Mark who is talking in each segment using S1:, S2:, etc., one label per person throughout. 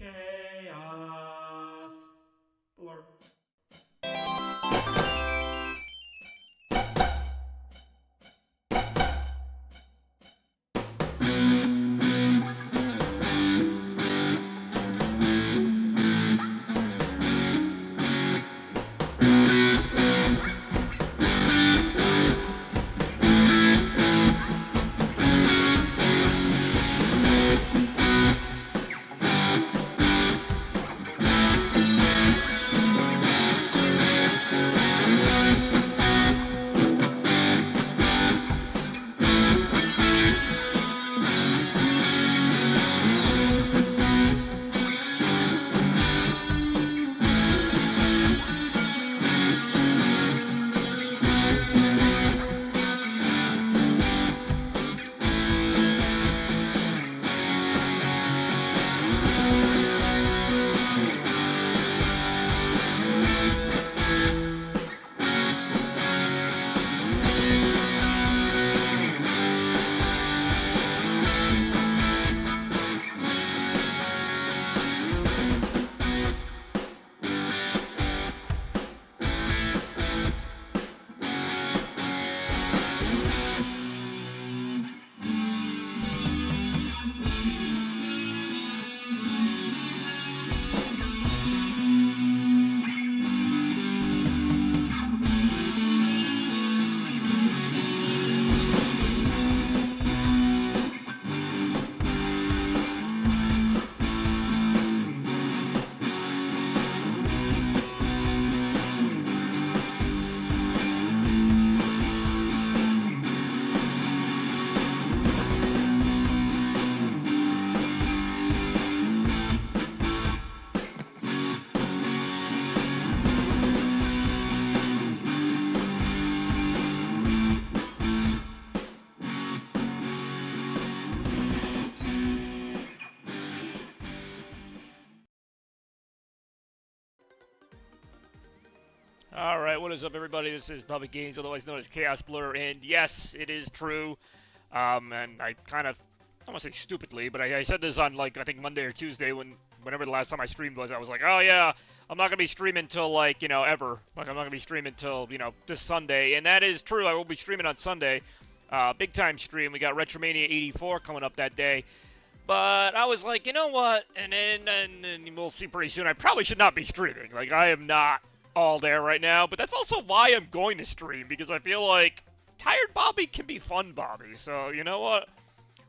S1: Chaos. Blur.
S2: Alright, what is up, everybody? This is Public Gains, otherwise known as Chaos Blur, and yes, it is true. And I kind of, I don't want to say stupidly, but I said this on, like, I think Monday or Tuesday, whenever the last time I streamed was, I was like, oh yeah, I'm not going to be streaming till, like, you know, ever. Like, I'm not going to be streaming till, you know, this Sunday, and that is true. I will be streaming on Sunday. Big time stream. We got Retromania 84 coming up that day. But I was like, you know what, and then we'll see pretty soon. I probably should not be streaming. Like, I am not all there right now, but that's also why I'm going to stream, because I feel like tired Bobby can be fun Bobby. So, you know what?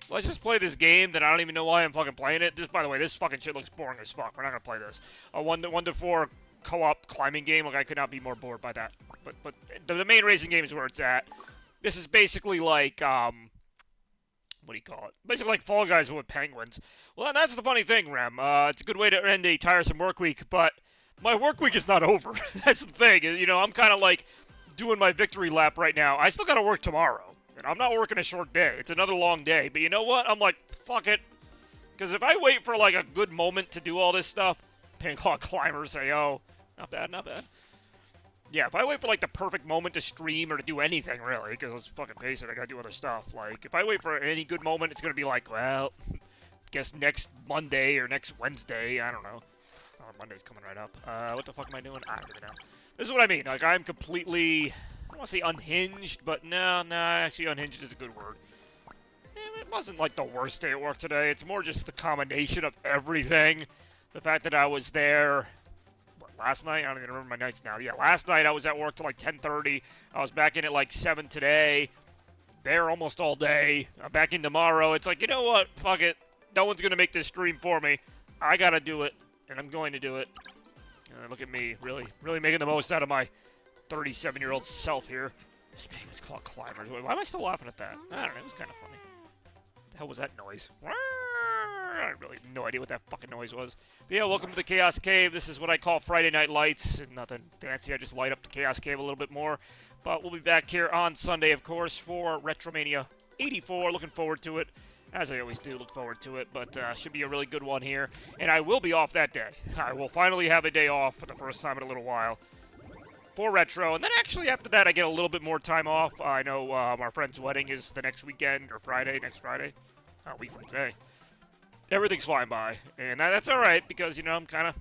S2: Let's just play this game that I don't even know why I'm fucking playing it. This, by the way, this fucking shit looks boring as fuck. We're not gonna play this. A 1-4 co-op climbing game. Like, I could not be more bored by that. But the main racing game is where it's at. This is basically like, what do you call it? Basically like Fall Guys with penguins. Well, that's the funny thing, Rem. It's a good way to end a tiresome work week, but my work week is not over. That's the thing. You know, I'm kind of like doing my victory lap right now. I still got to work tomorrow. And I'm not working a short day. It's another long day. But you know what? I'm like, fuck it. Because if I wait for like a good moment to do all this stuff, Panclaw Climbers say, oh, not bad, not bad. Yeah, if I wait for like the perfect moment to stream or to do anything really, because let's fucking face it, I gotta do other stuff. Like, if I wait for any good moment, it's gonna be like, well, guess next Monday or next Wednesday. I don't know. Oh, Monday's coming right up. What the fuck am I doing? I don't even know. This is what I mean. Like, I'm completely, I don't want to say unhinged, but no, actually unhinged is a good word. It wasn't like the worst day at work today. It's more just the combination of everything. The fact that I was there, what, last night? I don't even remember my nights now. Yeah, last night I was at work till like 10:30. I was back in at like 7 today. There almost all day. I'm back in tomorrow. It's like, you know what? Fuck it. No one's going to make this stream for me. I got to do it. And I'm going to do it. Look at me, really making the most out of my 37-year-old self here. This famous claw climber. Why am I still laughing at that? I don't know, it was kind of funny. What the hell was that noise? I really have no idea what that fucking noise was. But yeah, welcome to the Chaos Cave. This is what I call Friday Night Lights. Nothing fancy, I just light up the Chaos Cave a little bit more. But we'll be back here on Sunday, of course, for Retromania 84. Looking forward to it. As I always do, look forward to it, but should be a really good one here. And I will be off that day. I will finally have a day off for the first time in a little while for Retro. And then actually after that, I get a little bit more time off. I know our friend's wedding is the next weekend, or Friday, next Friday. A week from today. everything's flying by, and that's all right because I'm kind of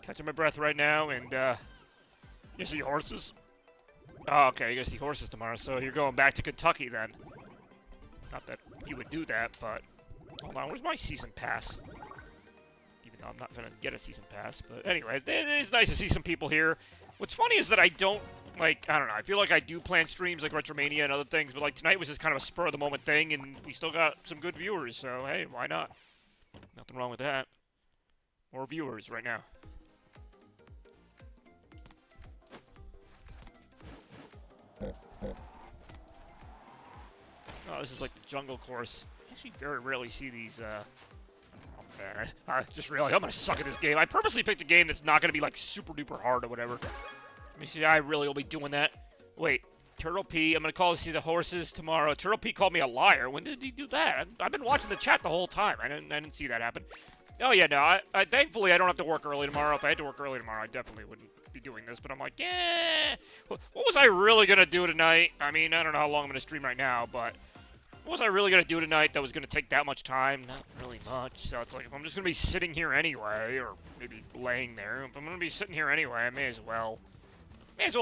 S2: catching my breath right now. And you see horses? Oh, okay, you're gonna see horses tomorrow, so you're going back to Kentucky then. Not that you would do that, but hold on, where's my season pass? Even though I'm not gonna get a season pass, but anyway, it is nice to see some people here. What's funny is that I don't, like, I don't know, I feel like I do plan streams like Retromania and other things, but like tonight was just kind of a spur-of-the-moment thing, and we still got some good viewers, so hey, why not? Nothing wrong with that. More viewers right now. Oh, this is like the jungle course. I actually very rarely see these, oh man, I just realized I'm gonna suck at this game. I purposely picked a game that's not gonna be like super duper hard or whatever. Let me see, I really will be doing that. Wait, Turtle P, I'm gonna call to see the horses tomorrow. Turtle P called me a liar. When did he do that? I've been watching the chat the whole time. I didn't see that happen. Oh yeah, no, I thankfully I don't have to work early tomorrow. If I had to work early tomorrow, I definitely wouldn't be doing this, but I'm like, yeah, what was I really gonna do tonight? I mean, I don't know how long I'm gonna stream right now, but what was I really going to do tonight that was going to take that much time? Not really much. So it's like, if I'm just going to be sitting here anyway, or maybe laying there, if I'm going to be sitting here anyway, I may as well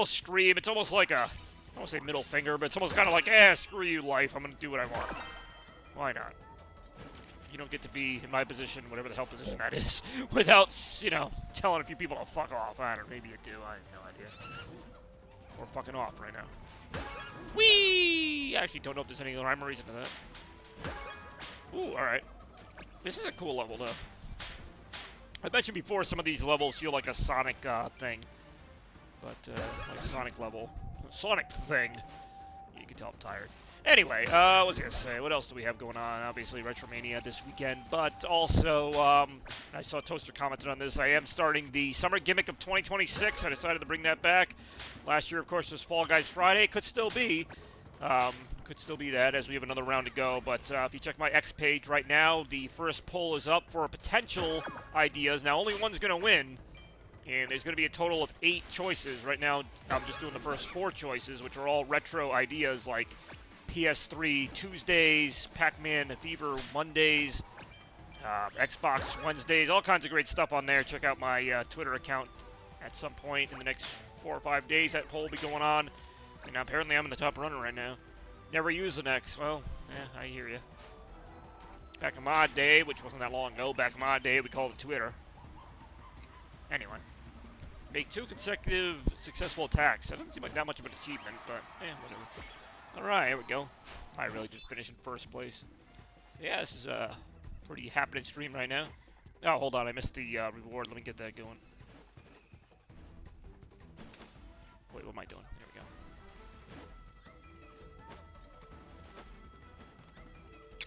S2: stream. It's almost like a, I don't want to say middle finger, but it's almost kind of like, screw you, life. I'm going to do what I want. Why not? You don't get to be in my position, whatever the hell position that is, without, telling a few people to fuck off. I don't know, maybe you do. I have no idea. Or fucking off right now. Whee! I actually don't know if there's any rhyme or reason to that. Ooh, alright. This is a cool level, though. I mentioned before some of these levels feel like a Sonic thing. But, like a Sonic level. Sonic thing. You can tell I'm tired. Anyway, what was I going to say? What else do we have going on? Obviously, Retromania this weekend. But also, I saw Toaster commented on this. I am starting the summer gimmick of 2026. I decided to bring that back. Last year, of course, was Fall Guys Friday. Could still be. Could still be that as we have another round to go. But if you check my X page right now, the first poll is up for potential ideas. Now, only one's going to win. And there's going to be a total of 8 choices. Right now, I'm just doing the first 4 choices, which are all retro ideas like PS3 Tuesdays, Pac-Man Fever Mondays, Xbox Wednesdays, all kinds of great stuff on there. Check out my Twitter account at some point in the next 4 or 5 days. That poll will be going on. And apparently I'm in the top runner right now. Never used an X. Well, yeah, I hear you. Back in my day, which wasn't that long ago, back in my day, we called it Twitter. Anyway. Make 2 consecutive successful attacks. That doesn't seem like that much of an achievement, but, whatever. Alright, here we go. I really just finished in first place. Yeah, this is a pretty happening stream right now. Oh, hold on, I missed the reward. Let me get that going. Wait, what am I doing? Here we go.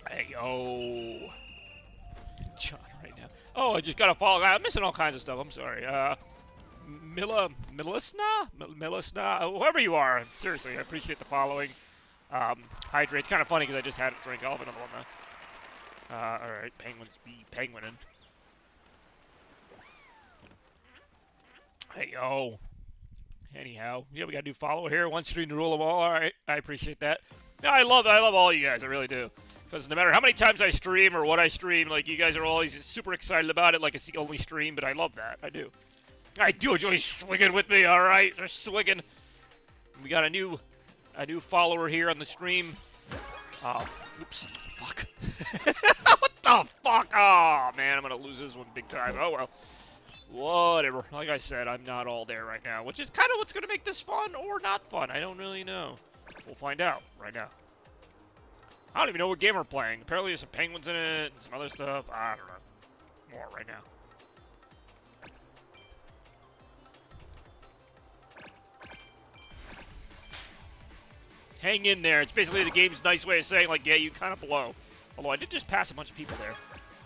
S2: Hey, yo. John right now. Oh, I just got to follow. I'm missing all kinds of stuff. I'm sorry. Milisna? Whoever you are. Seriously, I appreciate the following. Hydrate. It's kind of funny because I just had a drink. I'll have another one now. Alright, penguins be penguinin'. Hey, yo. Anyhow, yeah, we got a new follower here. One stream to rule them all. Alright, I appreciate that. Yeah, I love all you guys. I really do. Because no matter how many times I stream or what I stream, like, you guys are always super excited about it, like it's the only stream, but I love that. I do. I do enjoy swinging with me, alright? They're swinging. We got a new follower here on the stream. Oops. Fuck. What the fuck? Oh, man, I'm gonna lose this one big time. Oh, well. Whatever. Like I said, I'm not all there right now, which is kind of what's gonna make this fun or not fun. I don't really know. We'll find out right now. I don't even know what game we're playing. Apparently there's some penguins in it and some other stuff. I don't know. More right now. Hang in there. It's basically the game's nice way of saying, like, yeah, you kind of blow. Although I did just pass a bunch of people there.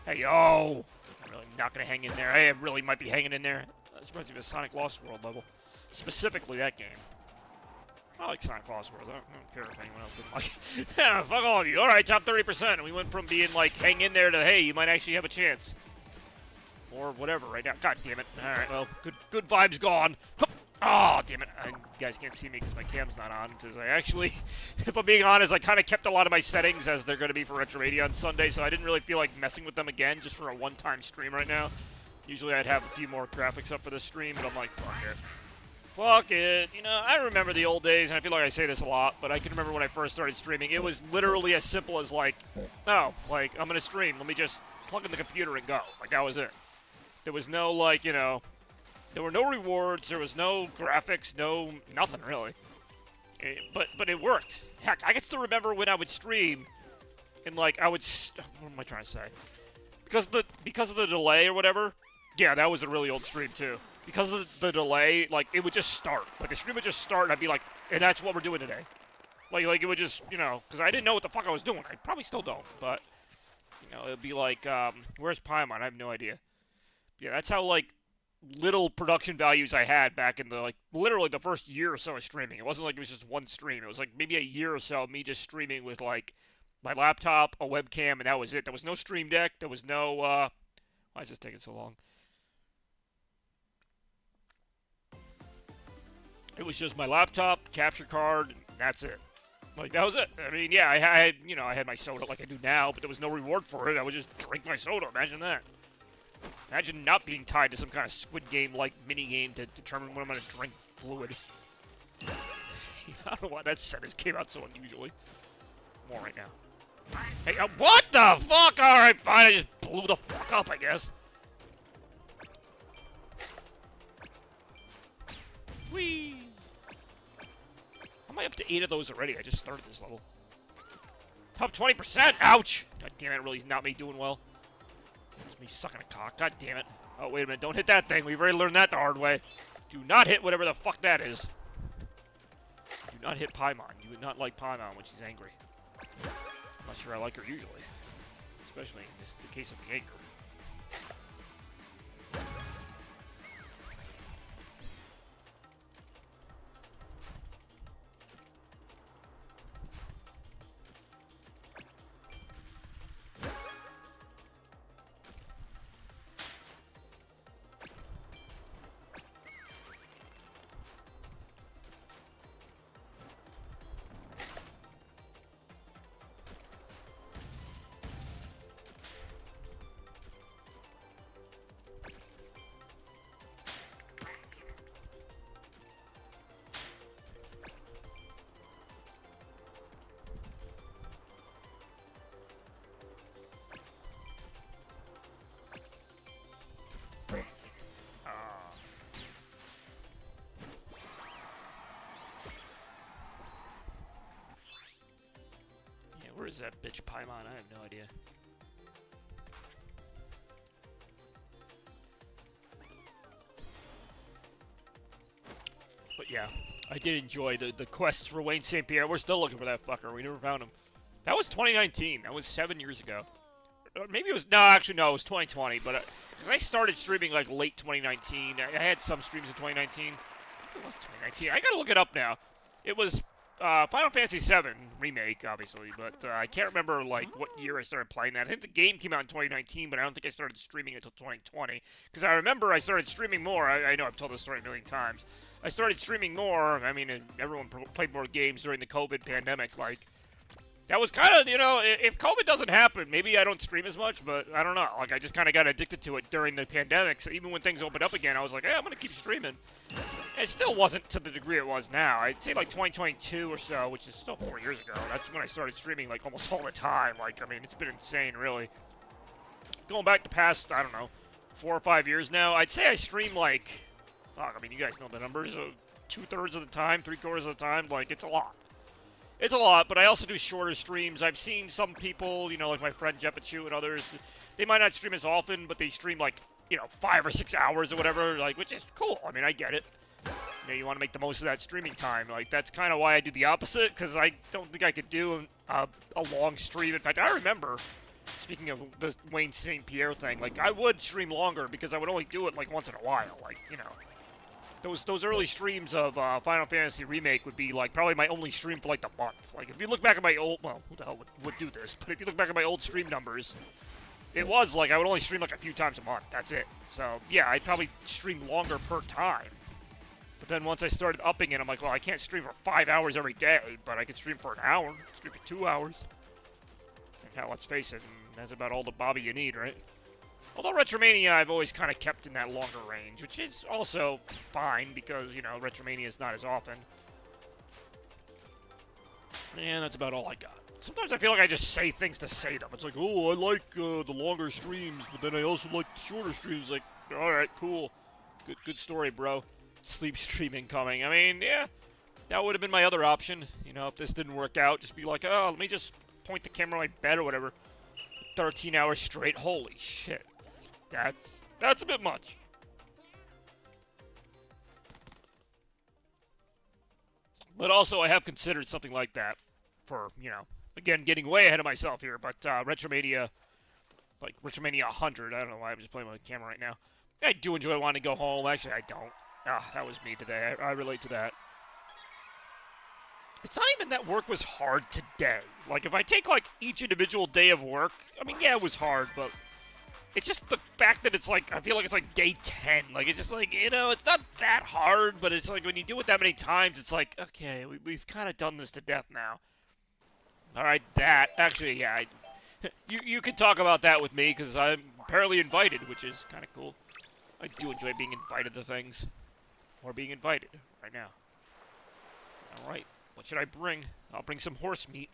S2: Hey, yo! I'm really not going to hang in there. I really might be hanging in there. This reminds me of a Sonic Lost World level. Specifically that game. I like Sonic Lost World. I don't care if anyone else didn't like it. Yeah, fuck all of you. Alright, top 30%. And we went from being, like, hang in there to, hey, you might actually have a chance. Or whatever right now. God damn it. Alright, well, good vibes gone. Oh, damn it. You guys can't see me because my cam's not on. Because I actually, if I'm being honest, I kind of kept a lot of my settings as they're going to be for Retro Radio on Sunday, so I didn't really feel like messing with them again just for a one-time stream right now. Usually I'd have a few more graphics up for this stream, but I'm like, fuck it. Fuck it. You know, I remember the old days, and I feel like I say this a lot, but I can remember when I first started streaming. It was literally as simple as like, oh, like, I'm going to stream. Let me just plug in the computer and go. Like, that was it. There was no, like, you know, there were no rewards. There was no graphics, no nothing, really. But it worked. Heck, I can still remember when I would stream, and, like, I would... what am I trying to say? Because of the delay or whatever, yeah, that was a really old stream, too. Because of the delay, like, it would just start. Like, the stream would just start, and I'd be like, and that's what we're doing today. Like it would just, you know, because I didn't know what the fuck I was doing. I probably still don't, but, you know, it would be like, where's Paimon? I have no idea. Yeah, that's how, like, little production values I had back in the, like, literally the first year or so of streaming. It wasn't like it was just one stream. It was, like, maybe a year or so of me just streaming with, like, my laptop, a webcam, and that was it. There was no Stream Deck. There was no, why is this taking so long? It was just my laptop, capture card, and that's it. Like, that was it. I mean, yeah, I had, you know, I had my soda like I do now, but there was no reward for it. I would just drink my soda. Imagine that. Imagine not being tied to some kind of Squid Game-like mini-game to determine when I'm going to drink fluid. I don't know why that sentence came out so unusually. More right now. Hey, what the fuck? Alright, fine, I just blew the fuck up, I guess. Whee! How am I up to 8 of those already? I just started this level. Top 20%! Ouch! God damn it, really is not me doing well. It's me sucking a cock. God damn it. Oh, wait a minute. Don't hit that thing. We've already learned that the hard way. Do not hit whatever the fuck that is. Do not hit Paimon. You would not like Paimon when she's angry. I'm not sure I like her usually. Especially in the case of the anger. Where is that bitch Paimon? I have no idea. But yeah, I did enjoy the quest for Wayne St. Pierre. We're still looking for that fucker. We never found him. That was 2019. That was 7 years ago. Or maybe it was... No, actually, no. It was 2020. But cause I started streaming, like, late 2019. I had some streams in 2019. It was 2019. I gotta look it up now. It was... Final Fantasy VII Remake, obviously, but I can't remember, like, what year I started playing that. I think the game came out in 2019, but I don't think I started streaming until 2020. Because I remember I started streaming more. I know I've told this story a million times. I started streaming more. I mean, everyone played more games during the COVID pandemic. Like, that was kind of, you know, if COVID doesn't happen, maybe I don't stream as much, but I don't know. Like, I just kind of got addicted to it during the pandemic. So even when things opened up again, I was like, hey, I'm going to keep streaming. It still wasn't to the degree it was now. I'd say like 2022 or so, which is still 4 years ago. That's when I started streaming like almost all the time. Like, I mean, it's been insane, really. Going back the past, I don't know, 4 or 5 years now, I'd say I stream like, fuck, I mean, you guys know the numbers. 2/3 of the time, 3/4 of the time, like, it's a lot. It's a lot, but I also do shorter streams. I've seen some people, you know, like my friend Jeffachu and others, they might not stream as often, but they stream like, you know, 5 or 6 hours or whatever, like, which is cool. I mean, I get it. You know, you want to make the most of that streaming time. Like, that's kind of why I do the opposite, because I don't think I could do a long stream. In fact, I remember, speaking of the Wayne St. Pierre thing, like, I would stream longer because I would only do it, like, once in a while. Like, you know, those early streams of Final Fantasy Remake would be, like, probably my only stream for, like, the month. Like, if you look back at my old, well, who the hell would do this? But if you look back at my old stream numbers, it was, like, I would only stream, like, a few times a month. That's it. So, yeah, I'd probably stream longer per time. But then once I started upping it, I'm like, well, I can't stream for 5 hours every day, but I can stream for an hour, stream for 2 hours. And hell, let's face it, that's about all the Bobby you need, right? Although Retromania I've always kind of kept in that longer range, which is also fine because, you know, Retromania is not as often. And that's about all I got. Sometimes I feel like I just say things to say them. It's like, oh, I like the longer streams, but then I also like the shorter streams. Like, alright, cool. Good story, bro. Sleep stream incoming. I mean, yeah, that would have been my other option. You know, if this didn't work out, just be like, oh, let me just point the camera on my bed or whatever. 13 hours straight. Holy shit. That's a bit much. But also, I have considered something like that for, you know, again, getting way ahead of myself here, but Retromania, like Retromania 100, I don't know why I'm just playing with the camera right now. I do enjoy wanting to go home. Actually, I don't. Ah, that was me today. I relate to that. It's not even that work was hard today. Like, if I take, like, each individual day of work, I mean, yeah, it was hard, but it's just the fact that it's, like, I feel like it's, like, day 10. Like, it's just, like, you know, it's not that hard, but it's, like, when you do it that many times, it's, like, okay, we've kind of done this to death now. All right, that. Actually, yeah, you can talk about that with me, because I'm apparently invited, which is kind of cool. I do enjoy being invited to things. Or being invited right now. All right. What should I bring? I'll bring some horse meat.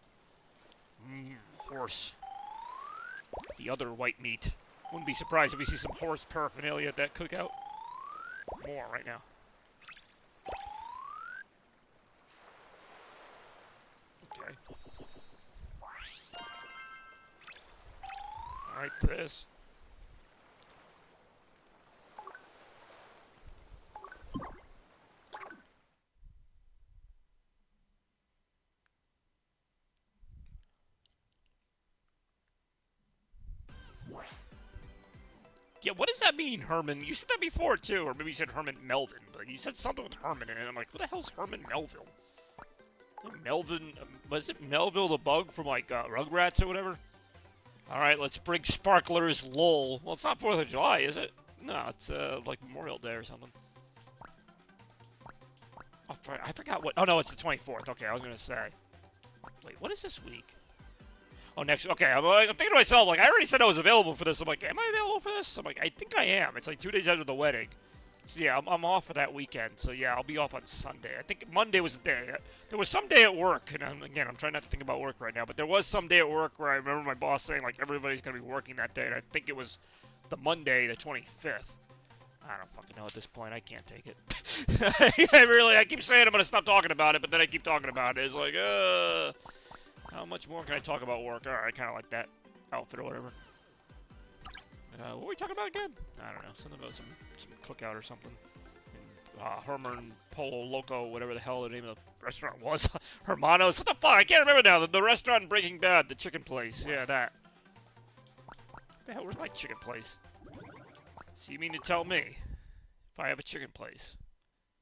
S2: Horse. The other white meat. Wouldn't be surprised if we see some horse paraphernalia at that cookout. More right now. Okay. Alright, this. Yeah, what does that mean, Herman? You said that before, too. Or maybe you said Herman Melvin. But you said something with Herman in it. I'm like, who the hell's Herman Melville? Melvin... was it Melville the Bug from, like, Rugrats or whatever? Alright, let's bring Sparklers LOL. Well, it's not 4th of July, is it? No, it's, like, Memorial Day or something. Oh, I forgot what... Oh, no, it's the 24th. Okay, I was gonna say. Wait, what is this week? Oh, next... Okay, I'm thinking to myself, like, I already said I was available for this. I'm like, am I available for this? I'm like, I think I am. It's like 2 days after the wedding. So, yeah, I'm off for that weekend. So, yeah, I'll be off on Sunday. I think Monday was the day. There was some day at work, and again, I'm trying not to think about work right now, but there was some day at work where I remember my boss saying, like, everybody's going to be working that day, and I think it was the Monday, the 25th. I don't fucking know at this point. I can't take it. I keep saying I'm going to stop talking about it, but then I keep talking about it. It's like, how much more can I talk about work? Alright, I kind of like that outfit or whatever. What were we talking about again? I don't know. Something about some cookout or something. Herman Polo Loco, whatever the hell the name of the restaurant was. Hermanos. What the fuck? I can't remember now. The restaurant in Breaking Bad. The chicken place. Yeah, that. What the hell? Where's my chicken place? So you mean to tell me if I have a chicken place,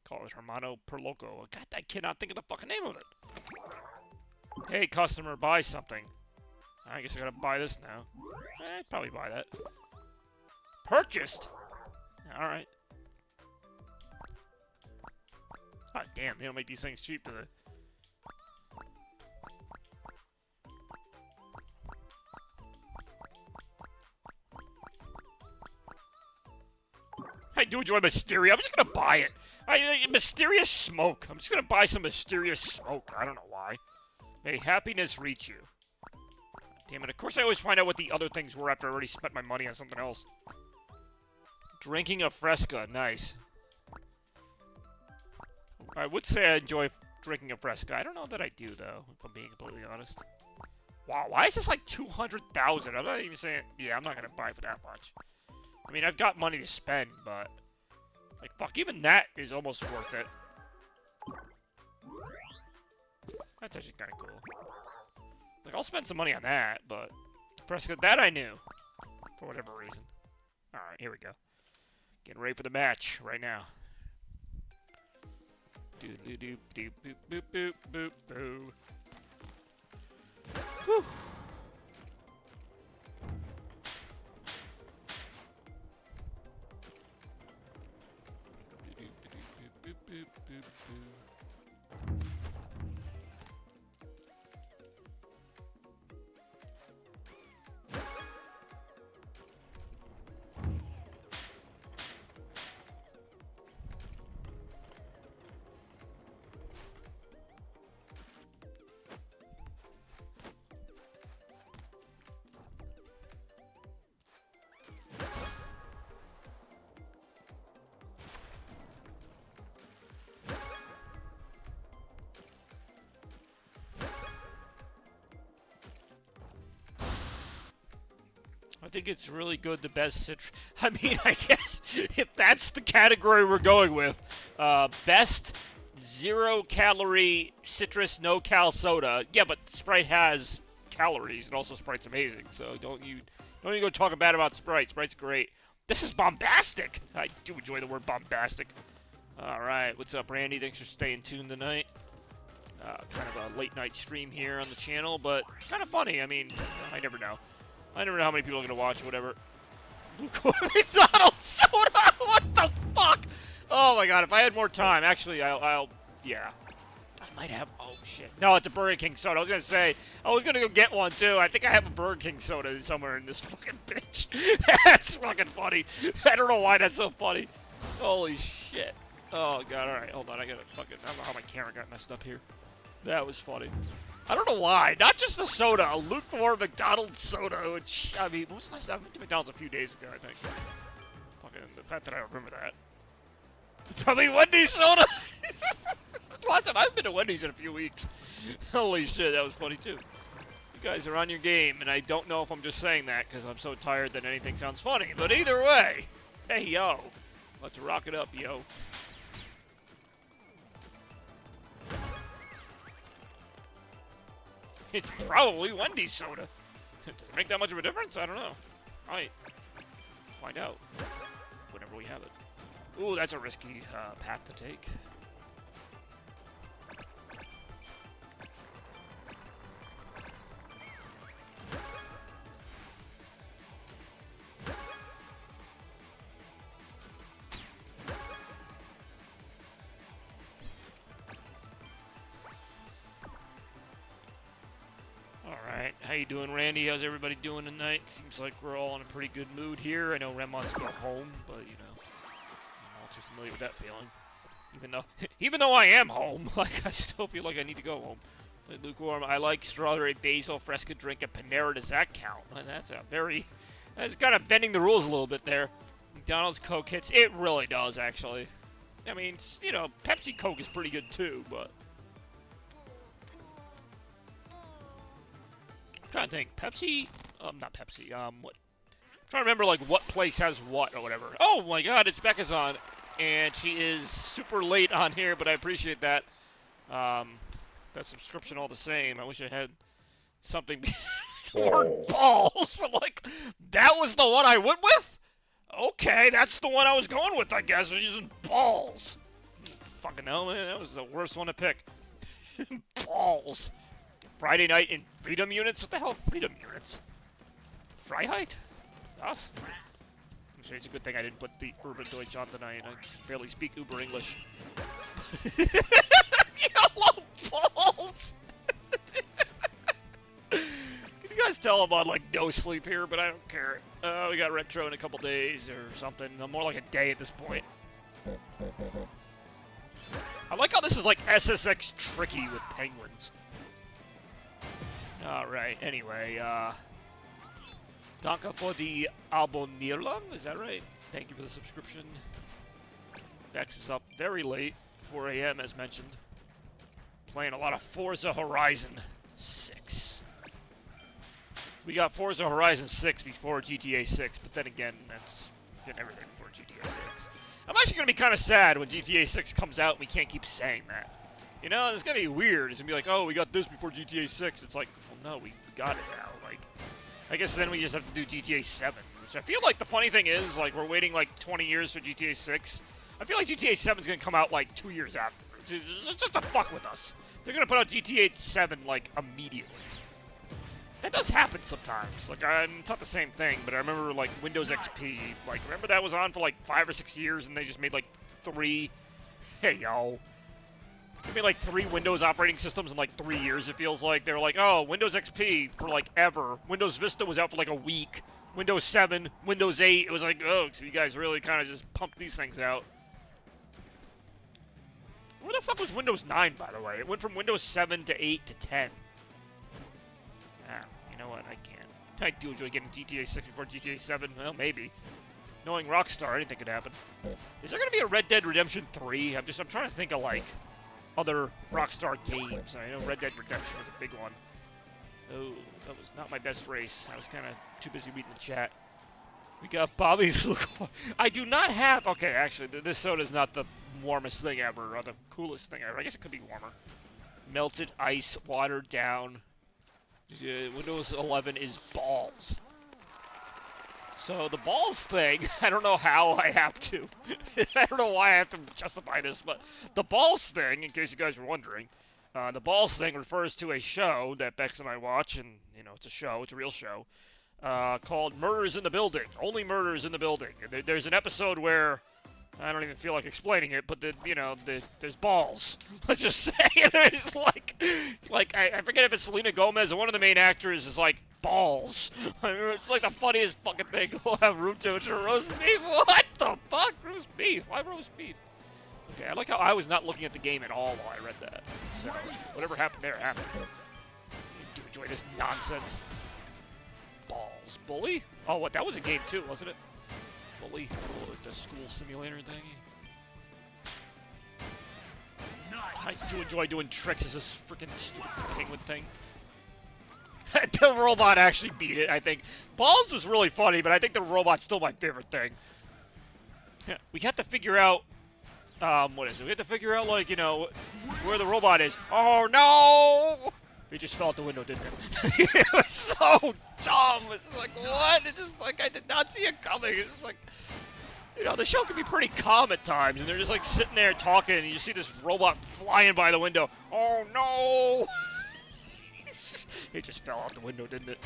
S2: call it Hermano Per Loco? God, I cannot think of the fucking name of it. Hey, customer, buy something. I guess I gotta buy this now. I'd probably buy that. Purchased? Alright. Ah, damn, they don't make these things cheap, do they? I do enjoy Mysteria. I'm just gonna buy it. Mysterious smoke. I'm just gonna buy some mysterious smoke. I don't know why. May happiness reach you. Damn it. Of course I always find out what the other things were after I already spent my money on something else. Drinking a Fresca. Nice. I would say I enjoy drinking a Fresca. I don't know that I do, though, if I'm being completely honest. Wow, why is this like 200,000? I'm not even saying... Yeah, I'm not going to buy for that much. I mean, I've got money to spend, but... Like, fuck, even that is almost worth it. That's actually kind of cool. Like, I'll spend some money on that, but... Fresca, that I knew. For whatever reason. Alright, here we go. Getting ready for the match right now. Doop doop boop boop boop boop boo. Whew. Boop boop boop boop boop. Boop, boop. I think it's really good. The best citrus. I mean, I guess if that's the category we're going with, best 0-calorie citrus no-cal soda. Yeah, but Sprite has calories, and also Sprite's amazing. So don't you go talking bad about Sprite. Sprite's great. This is bombastic. I do enjoy the word bombastic. All right, what's up, Randy? Thanks for staying tuned tonight. Kind of a late night stream here on the channel, but kind of funny. I mean, I never know. I never know how many people are going to watch or whatever. McDonald's soda! What the fuck? Oh my god, if I had more time, actually, yeah. I might have, oh shit. No, it's a Burger King soda. I was going to say, I was going to go get one too. I think I have a Burger King soda somewhere in this fucking bitch. That's fucking funny. I don't know why that's so funny. Holy shit. Oh god, alright, hold on. I got to fucking, I don't know how my camera got messed up here. That was funny. I don't know why. Not just the soda. A lukewarm McDonald's soda. Which, I mean, when was the last time I went to McDonald's a few days ago, I think. Fucking, the fact that I remember that. Probably Wendy's soda. Lots of, I haven't been to Wendy's in a few weeks. Holy shit, that was funny too. You guys are on your game, and I don't know if I'm just saying that because I'm so tired that anything sounds funny. But either way, hey, yo. Let's rock it up, yo. It's probably Wendy's soda. Does it make that much of a difference? I don't know. Alright. Find out. Whenever we have it. Ooh, that's a risky path to take. How you doing, Randy? How's everybody doing tonight? Seems like we're all in a pretty good mood here. I know Rem wants to go home, but you know, I'm all too familiar with that feeling. Even though I am home, like I still feel like I need to go home. Like lukewarm. I like strawberry basil fresca drink at Panera. Does that count? That's kind of bending the rules a little bit there. McDonald's Coke hits. It really does, actually. I mean, you know, Pepsi Coke is pretty good too, but. I'm trying to think. Pepsi? Not Pepsi. What? I'm trying to remember, like, what place has what or whatever. Oh, my God, it's Becca's on. And she is super late on here, but I appreciate that. That subscription all the same. I wish I had something. Word balls. I'm like, that was the one I went with? Okay, that's the one I was going with, I guess. We're using balls. Fucking hell, man. That was the worst one to pick. Balls. Friday night in Freedom Units? What the hell are Freedom Units? Freiheit? Us? I'm sure it's a good thing I didn't put the Urban Deutsch on tonight. I barely speak Uber English. Yellow balls! Can you guys tell I'm on, like, no sleep here? But I don't care. We got retro in a couple days or something. More like a day at this point. I like how this is like SSX tricky with penguins. Alright, anyway, danke for the Abonnierung, is that right? Thank you for the subscription. Dex is up very late, 4 a.m. as mentioned. Playing a lot of Forza Horizon 6. We got Forza Horizon 6 before GTA 6, but then again, that's getting everything before GTA 6. I'm actually going to be kind of sad when GTA 6 comes out and we can't keep saying that. You know, it's going to be weird. It's going to be like, oh, we got this before GTA 6. It's like, well, no, we got it now. Like, I guess then we just have to do GTA 7, which I feel like the funny thing is, like, we're waiting like 20 years for GTA 6. I feel like GTA 7 is going to come out like 2 years afterwards. It's just to fuck with us. They're going to put out GTA 7 like immediately. That does happen sometimes. Like, it's not the same thing, but I remember like Windows XP. Like, remember that was on for like 5 or 6 years, and they just made like 3 Hey, yo. Give me like 3 Windows operating systems in like 3 years, it feels like. They were like, oh, Windows XP for like ever. Windows Vista was out for like a week. Windows 7, Windows 8. It was like, oh, so you guys really kind of just pumped these things out. Where the fuck was Windows 9, by the way? It went from Windows 7 to 8 to 10. Ah, you know what? I can't. I do enjoy getting GTA 6 before GTA 7. Well, maybe. Knowing Rockstar, anything could happen. Is there going to be a Red Dead Redemption 3? I'm trying to think of, like, other Rockstar games. I know Red Dead Redemption was a big one. Oh, that was not my best race. I was kind of too busy reading the chat. We got Bobby's look. I do not have... Okay, actually, this soda's not the warmest thing ever, or the coolest thing ever. I guess it could be warmer. Melted ice, watered down. Windows 11 is balls. So the balls thing, I don't know how I have to. I don't know why I have to justify this, but the balls thing, in case you guys were wondering, the balls thing refers to a show that Bex and I watch, and, you know, it's a show, it's a real show, called Murders in the Building. Only Murders in the Building. There's an episode where, I don't even feel like explaining it, but there's balls. Let's just say there's like I forget if it's Selena Gomez or one of the main actors is like balls. I mean, it's like the funniest fucking thing. We'll have room temperature roast beef. What the fuck, roast beef? Why roast beef? Okay, I like how I was not looking at the game at all while I read that. So whatever happened there happened. Do enjoy this nonsense. Balls, bully? Oh, what? That was a game too, wasn't it? Bully, the school simulator thingy. I do enjoy doing tricks as this freaking stupid penguin thing. The robot actually beat it, I think. Balls was really funny, but I think the robot's still my favorite thing. Yeah, we have to figure out, what is it? We have to figure out, like, you know, where the robot is. Oh, no! It just fell out the window, didn't it? It was so dumb. It's like, what? It's just like, I did not see it coming. It's like, you know, the show can be pretty calm at times, and they're just like sitting there talking, and you see this robot flying by the window. Oh, no! It just fell out the window, didn't it?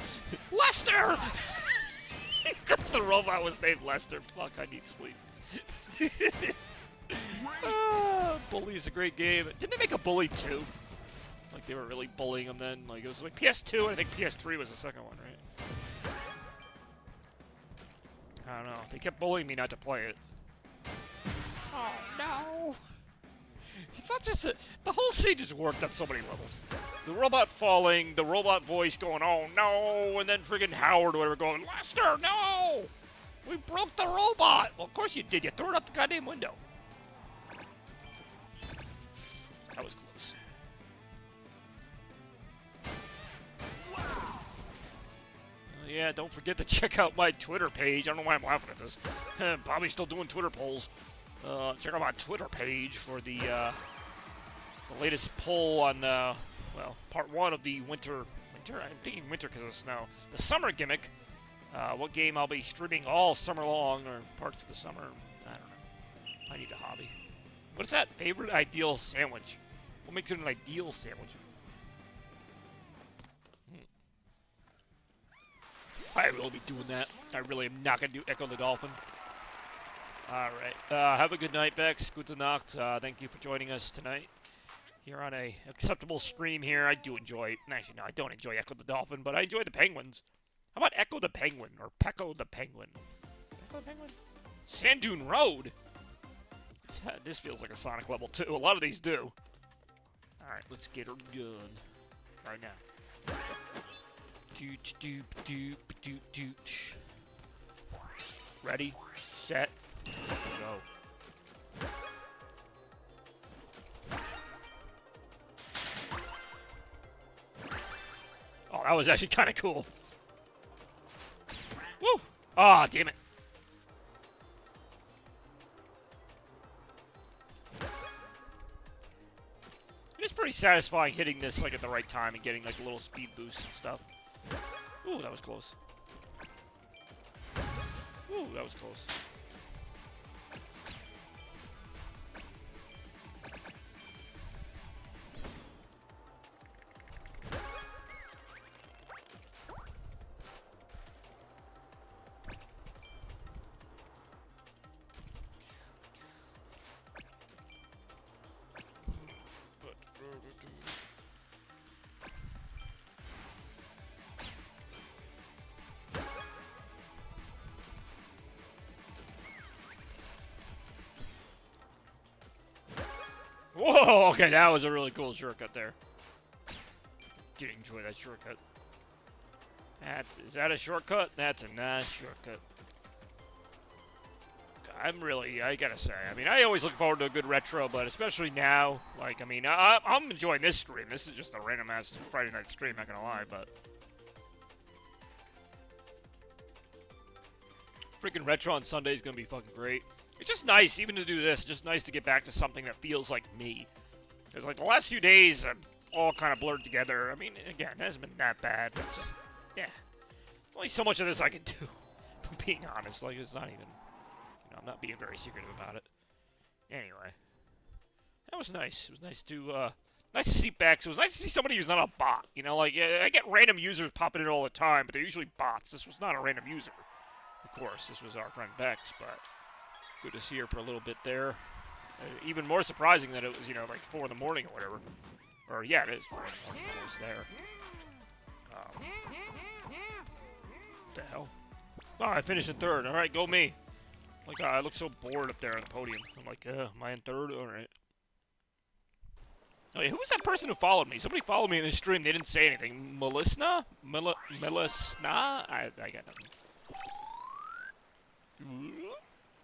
S2: Lester! Because the robot was named Lester. Fuck, I need sleep. Bully's a great game. Didn't they make a Bully 2? Like, they were really bullying him then. Like, it was like PS2, and I think PS3 was the second one, right? I don't know. They kept bullying me not to play it. Oh, no! It's not just the whole scene just worked on so many levels. The robot falling, the robot voice going, oh, no! And then friggin' Howard or whatever going, Lester, no! We broke the robot! Well, of course you did. You threw it out the goddamn window. That was close. Yeah, don't forget to check out my Twitter page. I don't know why I'm laughing at this. Bobby's still doing Twitter polls. Check out my Twitter page for the latest poll on, well, part 1 of the winter? I'm thinking winter because of snow. The summer gimmick. What game I'll be streaming all summer long, or parts of the summer. I don't know. I need a hobby. What is that? Favorite ideal sandwich? What makes it an ideal sandwich? I will be doing that. I really am not going to do Echo the Dolphin. Alright. Have a good night, Bex. Gute Nacht. Thank you for joining us tonight. Here on a acceptable stream here. I do enjoy... Actually, no, I don't enjoy Echo the Dolphin, but I enjoy the Penguins. How about Echo the Penguin? Or Pecco the Penguin? Pecco the Penguin? Sand Dune Road? This feels like a Sonic level, too. A lot of these do. Alright, let's get her done. Right now. Doot, doot, doot, doot, doot. Ready, set, go. Oh, that was actually kind of cool. Woo! Ah, damn it. It is pretty satisfying hitting this like at the right time and getting like a little speed boost and stuff. Ooh, that was close. Ooh, that was close. Whoa, okay, that was a really cool shortcut there. Did enjoy that shortcut. Is that a shortcut? That's a nice shortcut. I gotta say, I mean, I always look forward to a good retro, but especially now, like, I mean, I'm enjoying this stream. This is just a random-ass Friday night stream, not gonna lie, but... Freaking retro on Sunday is gonna be fucking great. It's just nice, even to do this, just nice to get back to something that feels like me. Because, like, the last few days have all kind of blurred together. I mean, again, it hasn't been that bad, but it's just, yeah. There's only so much of this I can do, if I'm being honest. Like, it's not even... I'm not being very secretive about it. Anyway, that was nice. It was nice to see Bex. It was nice to see somebody who's not a bot. You know, like I get random users popping in all the time, but they're usually bots. This was not a random user. Of course, this was our friend Bex, but good to see her for a little bit there. Even more surprising that it was, you know, like 4 in the morning or whatever. Or yeah, it is 4 in the morning. Almost there. What the hell? Oh, I finished in 3rd. All right, go me. Like, I look so bored up there on the podium. I'm like, am I in 3rd? Alright. Oh, yeah, who was that person who followed me? Somebody followed me in this stream. They didn't say anything. Melisna? Melisna? I got nothing.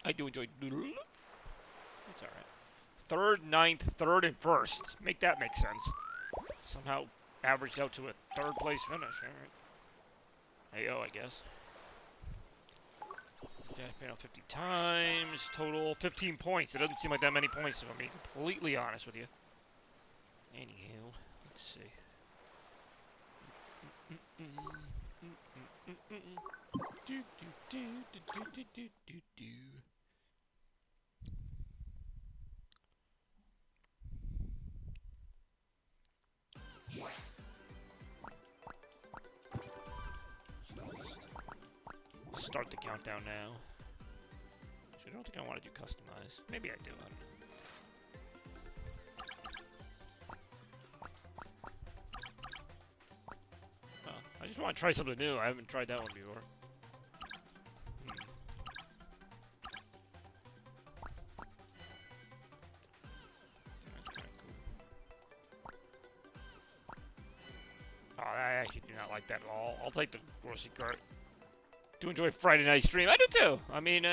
S2: I do enjoy... That's alright. 3rd, 9th, 3rd, and 1st. Make that make sense. Somehow averaged out to a 3rd place finish. Alright. Hey, I guess. Yeah, I failed 50 times, total 15 points. It doesn't seem like that many points, if I'm being completely honest with you. Anywho, let's see. Start the countdown now. Actually, I don't think I want to do customize. Maybe I do. I don't know. I just want to try something new. I haven't tried that one before. That's kind of cool. Oh, I actually do not like that at all. I'll take the grocery cart. Do enjoy Friday night stream. I do too. I mean,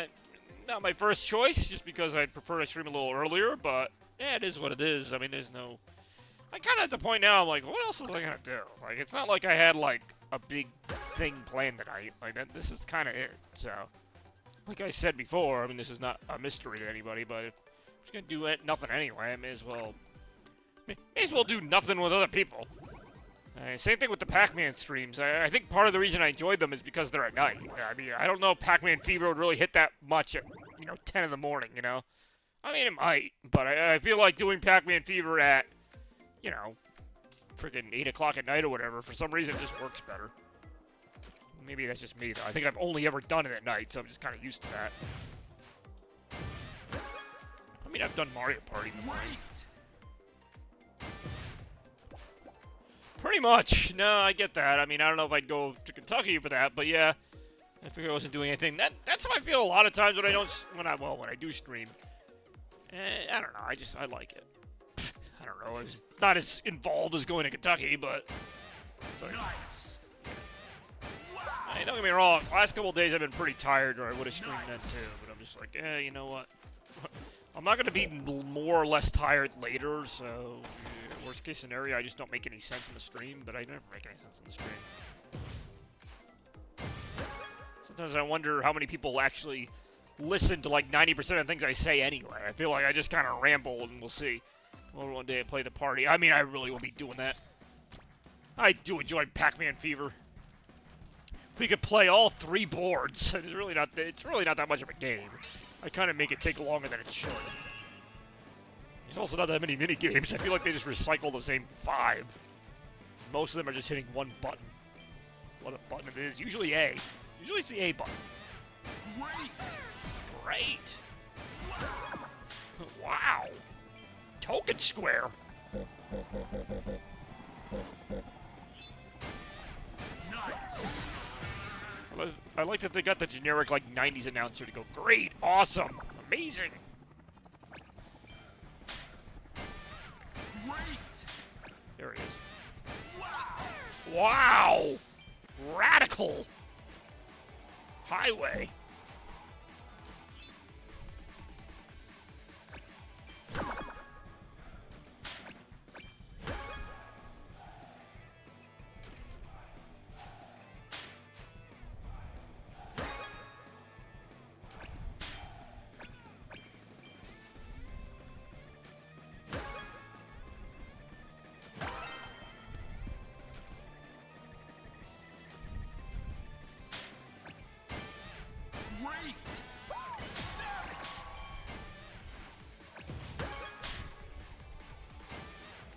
S2: not my first choice, just because I'd prefer to stream a little earlier, but yeah, it is what it is. I mean, there's no... I kind of at the point now, I'm like, what else was I going to do? Like, it's not like I had, like, a big thing planned tonight. Like, this is kind of it, so... Like I said before, I mean, this is not a mystery to anybody, but if I'm just going to do nothing anyway, I may as well do nothing with other people. Same thing with the Pac-Man streams. I think part of the reason I enjoyed them is because they're at night. I mean, I don't know if Pac-Man Fever would really hit that much at, 10 in the morning, you know? I mean, it might, but I feel like doing Pac-Man Fever at, freaking 8 o'clock at night or whatever, for some reason it just works better. Maybe that's just me, though. I think I've only ever done it at night, so I'm just kind of used to that. I mean, I've done Mario Party before. Pretty much. No, I get that. I mean, I don't know if I'd go to Kentucky for that, but yeah, I figured I wasn't doing anything. That's how I feel a lot of times when I do stream. I don't know. I like it. I don't know. It's not as involved as going to Kentucky, but it's like, nice. Hey, don't get me wrong. Last couple of days I've been pretty tired, or I would have streamed then too. But I'm just like, you know what? I'm not going to be more or less tired later, so worst case scenario, I just don't make any sense in the stream, but I never make any sense in the stream. Sometimes I wonder how many people actually listen to like 90% of the things I say anyway. I feel like I just kind of ramble, and we'll see. Well, one day I play the party. I mean, I really will be doing that. I do enjoy Pac-Man Fever. We could play all 3 boards. It's really not that much of a game. I kind of make it take longer than it should. There's also not that many mini-games. I feel like they just recycle the same 5. Most of them are just hitting one button. What a button it is. Usually A. Usually it's the A button. Great! Wow! Token Square! Nice! I like that they got the generic, like, 90s announcer to go, great, awesome, amazing! Wow! Radical! Highway.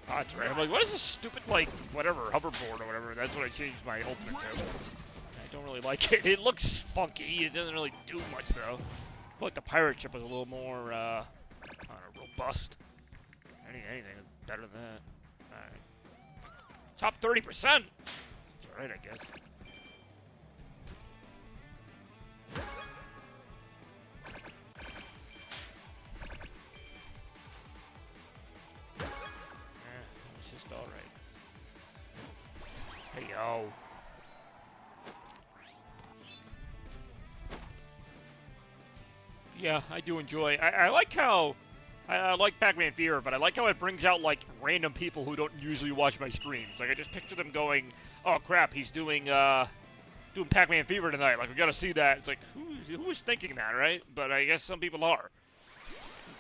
S2: Oh, that's right. I'm like, what is this stupid, like, whatever, hoverboard or whatever? That's what I changed my ultimate to. I don't really like it. It looks funky. It doesn't really do much, though. I feel like the pirate ship was a little more, I don't know, robust. Anything better than that. Alright. Top 30%! That's alright, I guess. It's just alright. Hey, yo. Yeah, I do enjoy. I like how I like Pac-Man Fever, but I like how it brings out like random people who don't usually watch my streams. Like I just picture them going, "Oh crap, he's doing Pac-Man Fever tonight. Like we gotta see that." It's like who was thinking that, right? But I guess some people are.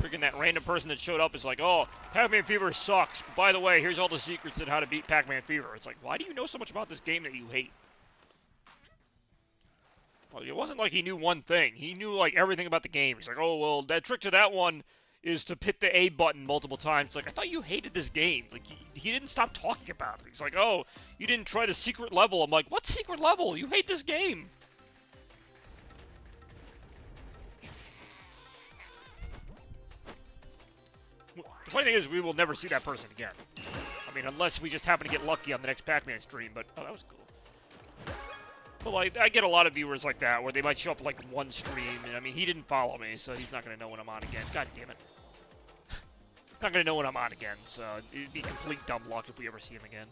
S2: Freaking that random person that showed up is like, "Oh, Pac-Man Fever sucks. But by the way, here's all the secrets on how to beat Pac-Man Fever." It's like, why do you know so much about this game that you hate? Well, it wasn't like he knew one thing. He knew like everything about the game. He's like, "Oh well, that trick to that one is to hit the A button multiple times." Like, I thought you hated this game. Like, he didn't stop talking about it. He's like, "Oh, you didn't try the secret level." I'm like, what secret level? You hate this game. The funny thing is, we will never see that person again. I mean, unless we just happen to get lucky on the next Pac-Man stream, but, oh, that was cool. But, like, I get a lot of viewers like that, where they might show up, like, one stream, and, I mean, he didn't follow me, so he's not going to know when I'm on again. God damn it. Not going to know when I'm on again, so it'd be complete dumb luck if we ever see him again.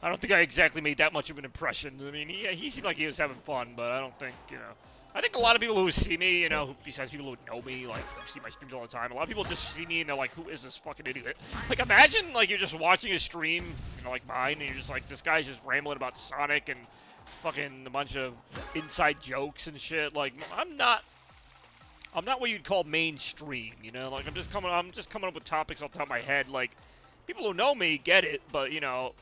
S2: I don't think I exactly made that much of an impression. I mean, he seemed like he was having fun, but I don't think, you know... I think a lot of people who see me, you know, besides people who know me, like, who see my streams all the time, a lot of people just see me and they're like, who is this fucking idiot? Like, imagine, like, you're just watching a stream, you know, like mine, and you're just like, this guy's just rambling about Sonic and fucking a bunch of inside jokes and shit. Like, I'm not what you'd call mainstream, you know? Like, I'm just coming up with topics off the top of my head. Like, people who know me get it, but, you know,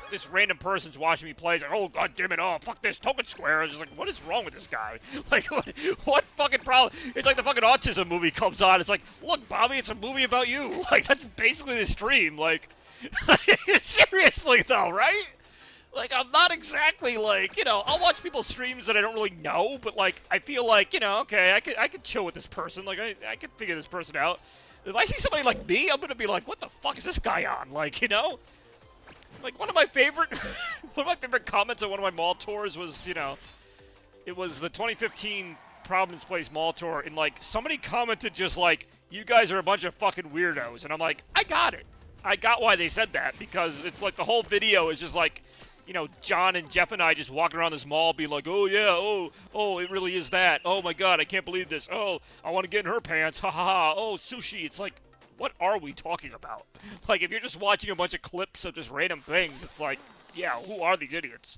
S2: this random person's watching me play. He's like, oh, god damn it, oh, fuck this token square. I was just like, what is wrong with this guy? Like, what fucking problem? It's like the fucking autism movie comes on. It's like, look, Bobby, it's a movie about you. Like, that's basically the stream. Like, seriously, though, right? Like, I'm not exactly, like, you know, I'll watch people's streams that I don't really know, but, like, I feel like, you know, okay, I could chill with this person. Like, I could figure this person out. If I see somebody like me, I'm gonna be like, what the fuck is this guy on? Like, you know? Like, one of my favorite comments on one of my mall tours was, you know, it was the 2015 Providence Place mall tour, and, like, somebody commented just like, you guys are a bunch of fucking weirdos, and I'm like, I got it. I got why they said that, because it's like the whole video is just like, you know, John and Jeff and I just walking around this mall being like, oh, yeah, oh, it really is that. Oh, my God, I can't believe this. Oh, I want to get in her pants. Ha, ha, ha. Oh, sushi. It's like, what are we talking about? Like, if you're just watching a bunch of clips of just random things, it's like, yeah, who are these idiots?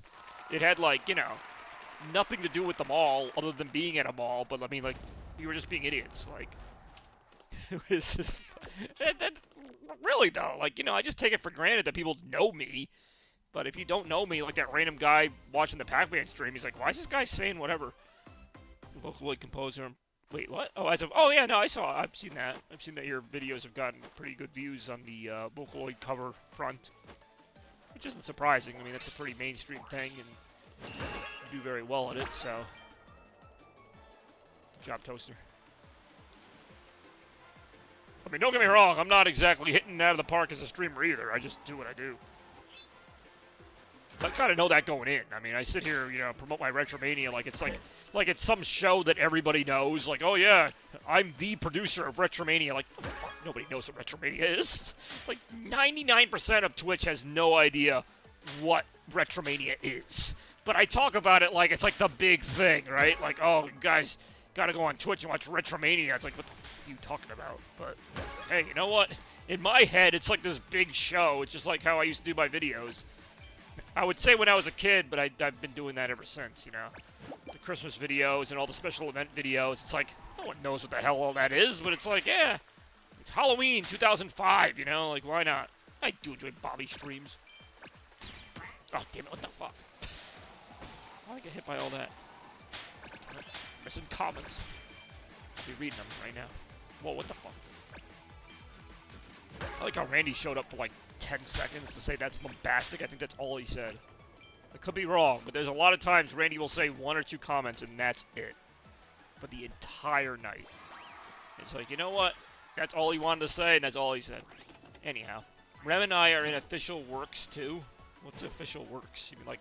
S2: It had, like, you know, nothing to do with the mall other than being at a mall, but, I mean, like, you were just being idiots. Like, it was just... really, though, like, you know, I just take it for granted that people know me. But if you don't know me, like that random guy watching the Pac-Man stream, he's like, why is this guy saying whatever? Vocaloid composer. Wait, what? Oh, yeah, no, I've seen that. I've seen that your videos have gotten pretty good views on the Vocaloid cover front. Which isn't surprising. I mean, that's a pretty mainstream thing, and you do very well at it, so. Good job, Toaster. I mean, don't get me wrong, I'm not exactly hitting it out of the park as a streamer either. I just do what I do. I kind of know that going in. I mean, I sit here, you know, promote my Retromania like it's some show that everybody knows. Like, oh yeah, I'm the producer of Retromania. Like, what the fuck? Nobody knows what Retromania is. Like, 99% of Twitch has no idea what Retromania is. But I talk about it like it's like the big thing, right? Like, oh, guys, gotta go on Twitch and watch Retromania. It's like, what the f are you talking about? But, hey, you know what? In my head, it's like this big show. It's just like how I used to do my videos. I would say when I was a kid, but I've been doing that ever since, you know. The Christmas videos and all the special event videos. It's like, no one knows what the hell all that is, but it's like, yeah, it's Halloween 2005, you know? Like, why not? I do enjoy Bobby streams. Oh, damn it, what the fuck? How did I get hit by all that? Missing comments. I'll be reading them right now. Whoa, what the fuck? I like how Randy showed up for like 10 seconds to say that's bombastic. I think that's all he said. I could be wrong, but there's a lot of times Randy will say 1 or 2 comments and that's it. For the entire night. It's like, you know what? That's all he wanted to say and that's all he said. Anyhow. Rem and I are in official works too. What's official works? You mean like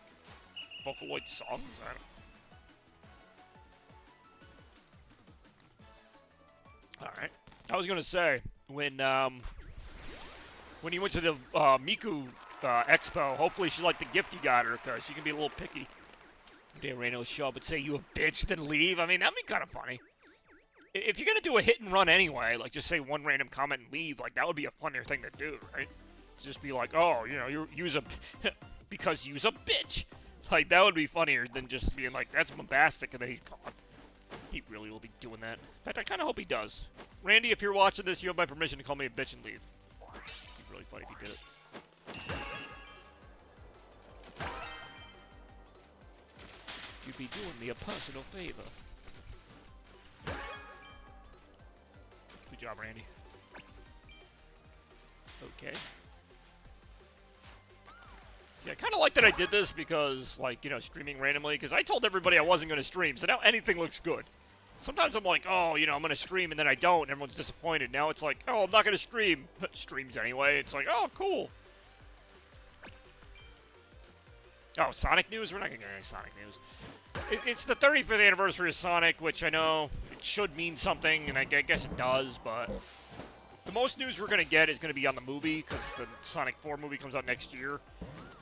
S2: Vocaloid songs? I don't... Alright. I was gonna say, when you went to the Miku Expo, hopefully she liked the gift you got her, because she can be a little picky. Day Rain will show up and say, you a bitch, then leave. I mean, that'd be kind of funny. If you're gonna do a hit and run anyway, like just say one random comment and leave, like that would be a funnier thing to do, right? To just be like, oh, you know, you use a... because you's a bitch. Like, that would be funnier than just being like, that's bombastic, and then he's gone. He really will be doing that. In fact, I kind of hope he does. Randy, if you're watching this, you have my permission to call me a bitch and leave. It'd be really funny if he did it. You'd be doing me a personal favor. Good job, Randy. Okay. See, I kind of like that I did this because, like, you know, streaming randomly, because I told everybody I wasn't going to stream, so now anything looks good. Sometimes I'm like, oh, you know, I'm going to stream, and then I don't, and everyone's disappointed. Now it's like, oh, I'm not going to stream. Streams anyway. It's like, oh, cool. Oh, Sonic news? We're not going to get any Sonic news. It's the 35th anniversary of Sonic, which I know it should mean something, and I guess it does, but the most news we're going to get is going to be on the movie, because the Sonic 4 movie comes out next year.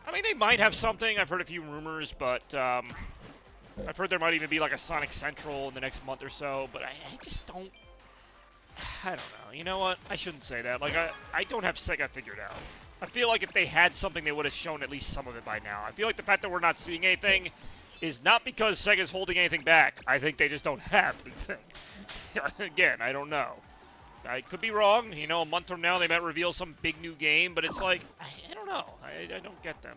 S2: I mean, they might have something. I've heard a few rumors, but I've heard there might even be like a Sonic Central in the next month or so, but I just don't... I don't know. You know what? I shouldn't say that. Like, I don't have Sega figured out. I feel like if they had something, they would have shown at least some of it by now. I feel like the fact that we're not seeing anything is not because Sega's holding anything back. I think they just don't have anything. Again, I don't know. I could be wrong. You know, a month from now they might reveal some big new game, but it's like, I don't know. I don't get them.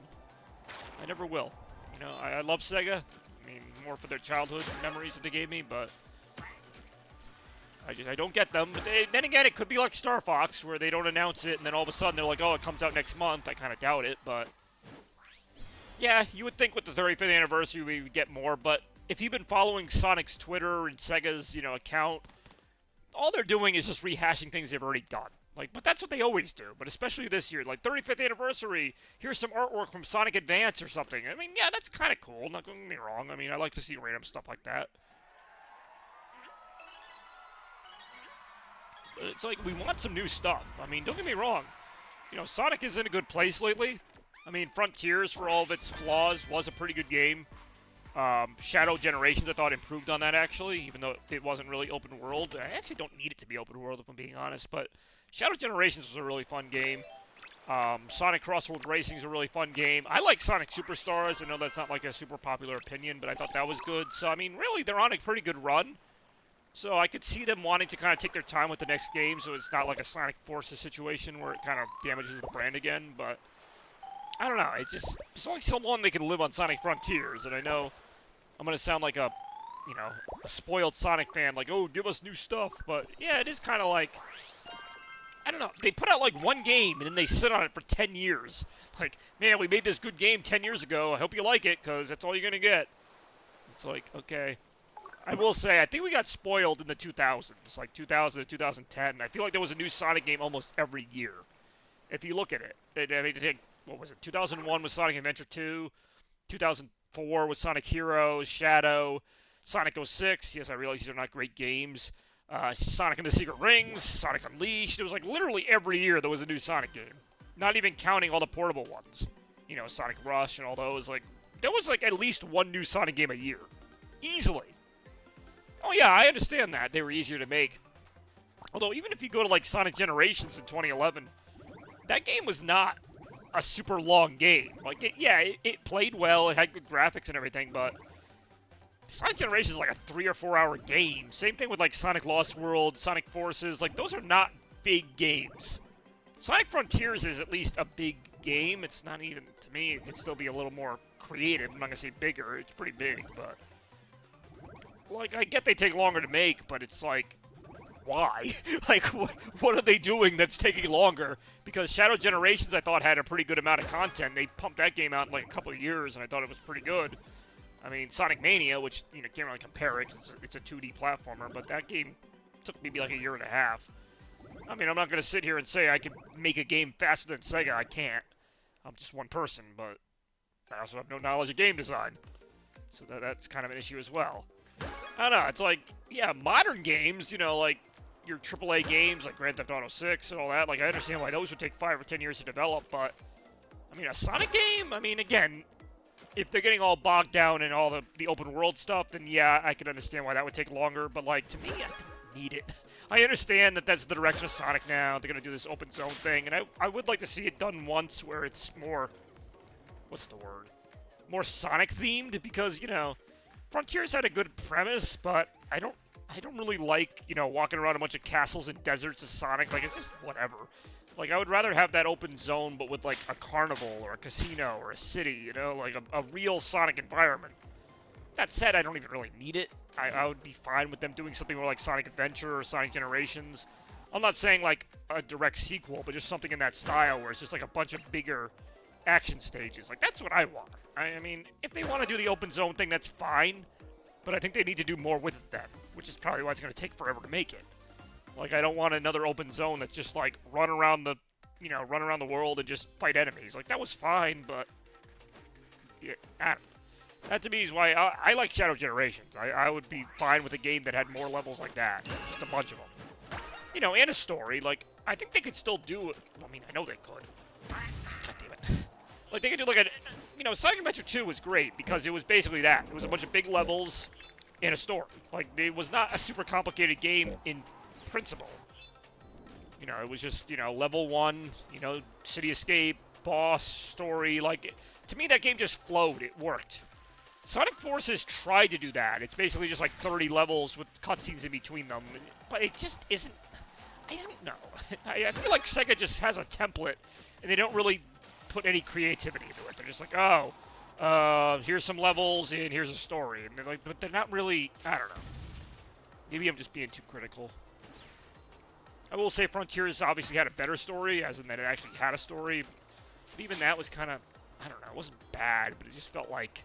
S2: I never will. You know, I love Sega. I mean, more for their childhood memories that they gave me, but I don't get them. But then again, it could be like Star Fox, where they don't announce it, and then all of a sudden they're like, oh, it comes out next month. I kind of doubt it, but yeah, you would think with the 35th anniversary we would get more, but if you've been following Sonic's Twitter and Sega's, you know, account, all they're doing is just rehashing things they've already done. Like, but that's what they always do. But especially this year, like 35th anniversary, here's some artwork from Sonic Advance or something. I mean, yeah, that's kind of cool. Not getting me wrong. I mean, I like to see random stuff like that. But it's like, we want some new stuff. I mean, don't get me wrong. You know, Sonic is in a good place lately. I mean, Frontiers, for all of its flaws, was a pretty good game. Shadow Generations, I thought, improved on that, actually, even though it wasn't really open world. I actually don't need it to be open world, if I'm being honest, but Shadow Generations was a really fun game. Sonic Crossroads Racing is a really fun game. I like Sonic Superstars. I know that's not like a super popular opinion, but I thought that was good. So, I mean, really, they're on a pretty good run. So I could see them wanting to kind of take their time with the next game, so it's not like a Sonic Forces situation where it kind of damages the brand again, but I don't know. It's only so long they can live on Sonic Frontiers, and I know I'm going to sound like a spoiled Sonic fan, like, oh, give us new stuff, but yeah, it is kind of like, I don't know, they put out like one game, and then they sit on it for 10 years. Like, man, we made this good game 10 years ago, I hope you like it, because that's all you're going to get. It's like, okay. I will say, I think we got spoiled in the 2000s, like 2000 to 2010. I feel like there was a new Sonic game almost every year. If you look at it. I mean, what was it? 2001 was Sonic Adventure 2. 2004 was Sonic Heroes, Shadow, Sonic 06. Yes, I realize these are not great games. Sonic and the Secret Rings, Sonic Unleashed. It was like literally every year there was a new Sonic game. Not even counting all the portable ones. Sonic Rush and all those. Like, there was like at least one new Sonic game a year, easily. Oh yeah, I understand that they were easier to make. Although even if you go to like Sonic Generations in 2011, that game was not a super long game. Like, it played well, it had good graphics and everything, but Sonic Generations is like a 3 or 4 hour game. Same thing with like Sonic Lost World, Sonic Forces. Like, those are not big games. Sonic Frontiers is at least a big game. It's not even, to me, it could still be a little more creative. I'm not gonna say bigger. It's pretty big, but like, I get they take longer to make, but it's like, why? Like, what are they doing that's taking longer? Because Shadow Generations, I thought, had a pretty good amount of content. They pumped that game out in like a couple of years, and I thought it was pretty good. I mean, Sonic Mania, which, can't really compare it, because it's a 2D platformer, but that game took maybe like a year and a half. I mean, I'm not going to sit here and say I could make a game faster than Sega. I can't. I'm just one person, but I also have no knowledge of game design. So that's kind of an issue as well. I don't know, it's like, yeah, modern games, like your AAA games, like Grand Theft Auto 6 and all that, like, I understand why those would take 5 or 10 years to develop, but, I mean, a Sonic game? I mean, again, if they're getting all bogged down in all the open world stuff, then yeah, I can understand why that would take longer, but, like, to me, I don't need it. I understand that that's the direction of Sonic now, they're gonna do this open zone thing, and I would like to see it done once where it's more, what's the word? More Sonic-themed, because, Frontiers had a good premise, but I don't really like, walking around a bunch of castles and deserts as Sonic. Like, it's just whatever. Like, I would rather have that open zone, but with, like, a carnival or a casino or a city, like a real Sonic environment. That said, I don't even really need it. I would be fine with them doing something more like Sonic Adventure or Sonic Generations. I'm not saying, like, a direct sequel, but just something in that style where it's just, like, a bunch of bigger action stages. Like, that's what I want. I mean, if they want to do the open zone thing, that's fine. But I think they need to do more with it then, which is probably why it's going to take forever to make it. Like, I don't want another open zone that's just, like, run around the world and just fight enemies. Like, that was fine, but yeah, that to me is why I like Shadow Generations. I would be fine with a game that had more levels like that, just a bunch of them. And a story. Like, I think they could still do it. I mean, I know they could. God damn it. Like, they could do, like, Sonic Adventure 2 was great because it was basically that. It was a bunch of big levels and a story. Like, it was not a super complicated game in principle. It was just, level 1, city escape, boss, story. Like, to me, that game just flowed. It worked. Sonic Forces tried to do that. It's basically just, like, 30 levels with cutscenes in between them. But it just isn't... I don't know. I feel like Sega just has a template, and they don't really put any creativity into it. They're just like, here's some levels and here's a story, and they're like, but they're not really. I don't know. Maybe I'm just being too critical. I will say Frontiers obviously had a better story, as in that it actually had a story. But even that was kind of, I don't know, it wasn't bad, but it just felt like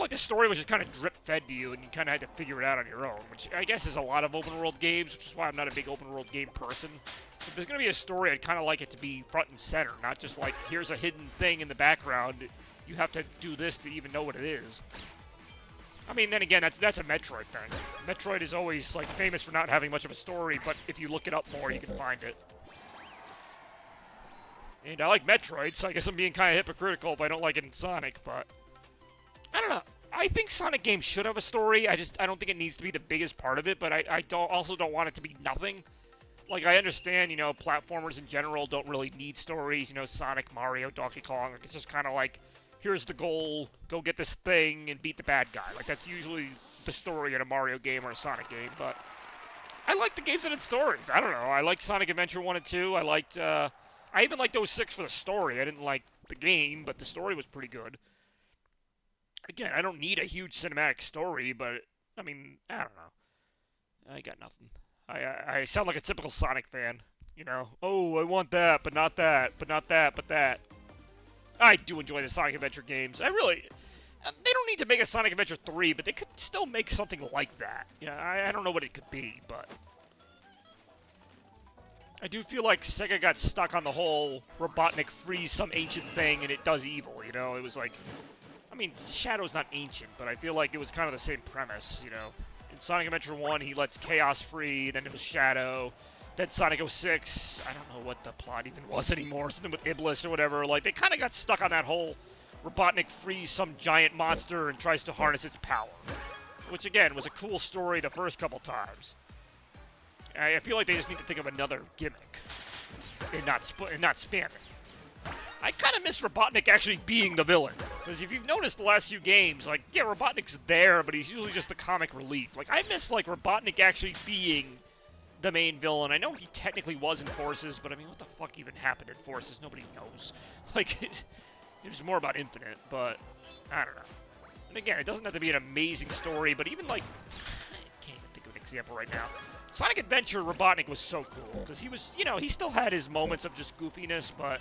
S2: the story was just kind of drip-fed to you, and you kind of had to figure it out on your own, which I guess is a lot of open-world games, which is why I'm not a big open-world game person. If there's going to be a story, I'd kind of like it to be front and center, not just like, here's a hidden thing in the background, you have to do this to even know what it is. I mean, then again, that's a Metroid thing. Metroid is always, like, famous for not having much of a story, but if you look it up more, you can find it. And I like Metroid, so I guess I'm being kind of hypocritical if I don't like it in Sonic, but I don't know. I think Sonic games should have a story. I don't think it needs to be the biggest part of it, but I also don't want it to be nothing. Like, I understand, platformers in general don't really need stories. Sonic, Mario, Donkey Kong. Like, it's just kind of like, here's the goal, go get this thing and beat the bad guy. Like, that's usually the story in a Mario game or a Sonic game, but I like the games that had stories. I don't know. I liked Sonic Adventure 1 and 2. I even liked 06 for the story. I didn't like the game, but the story was pretty good. Again, I don't need a huge cinematic story, but, I mean, I don't know. I got nothing. I sound like a typical Sonic fan. Oh, I want that, but not that, but not that, but that. I do enjoy the Sonic Adventure games. They don't need to make a Sonic Adventure 3, but they could still make something like that. I don't know what it could be, but I do feel like Sega got stuck on the whole Robotnik frees some ancient thing and it does evil, It was like, I mean, Shadow's not ancient, but I feel like it was kind of the same premise, In Sonic Adventure 1, he lets Chaos free, then it was Shadow. Then Sonic 06, I don't know what the plot even was anymore. Something with Iblis or whatever. Like, they kind of got stuck on that whole Robotnik frees some giant monster and tries to harness its power. Which, again, was a cool story the first couple times. I feel like they just need to think of another gimmick and not spam it. I kind of miss Robotnik actually being the villain. Because if you've noticed the last few games, like, yeah, Robotnik's there, but he's usually just the comic relief. Like, I miss, like, Robotnik actually being the main villain. I know he technically was in Forces, but I mean, what the fuck even happened in Forces? Nobody knows. Like, it was more about Infinite, but I don't know. And again, it doesn't have to be an amazing story, but even like, I can't even think of an example right now. Sonic Adventure Robotnik was so cool because he was, you know, he still had his moments of just goofiness, but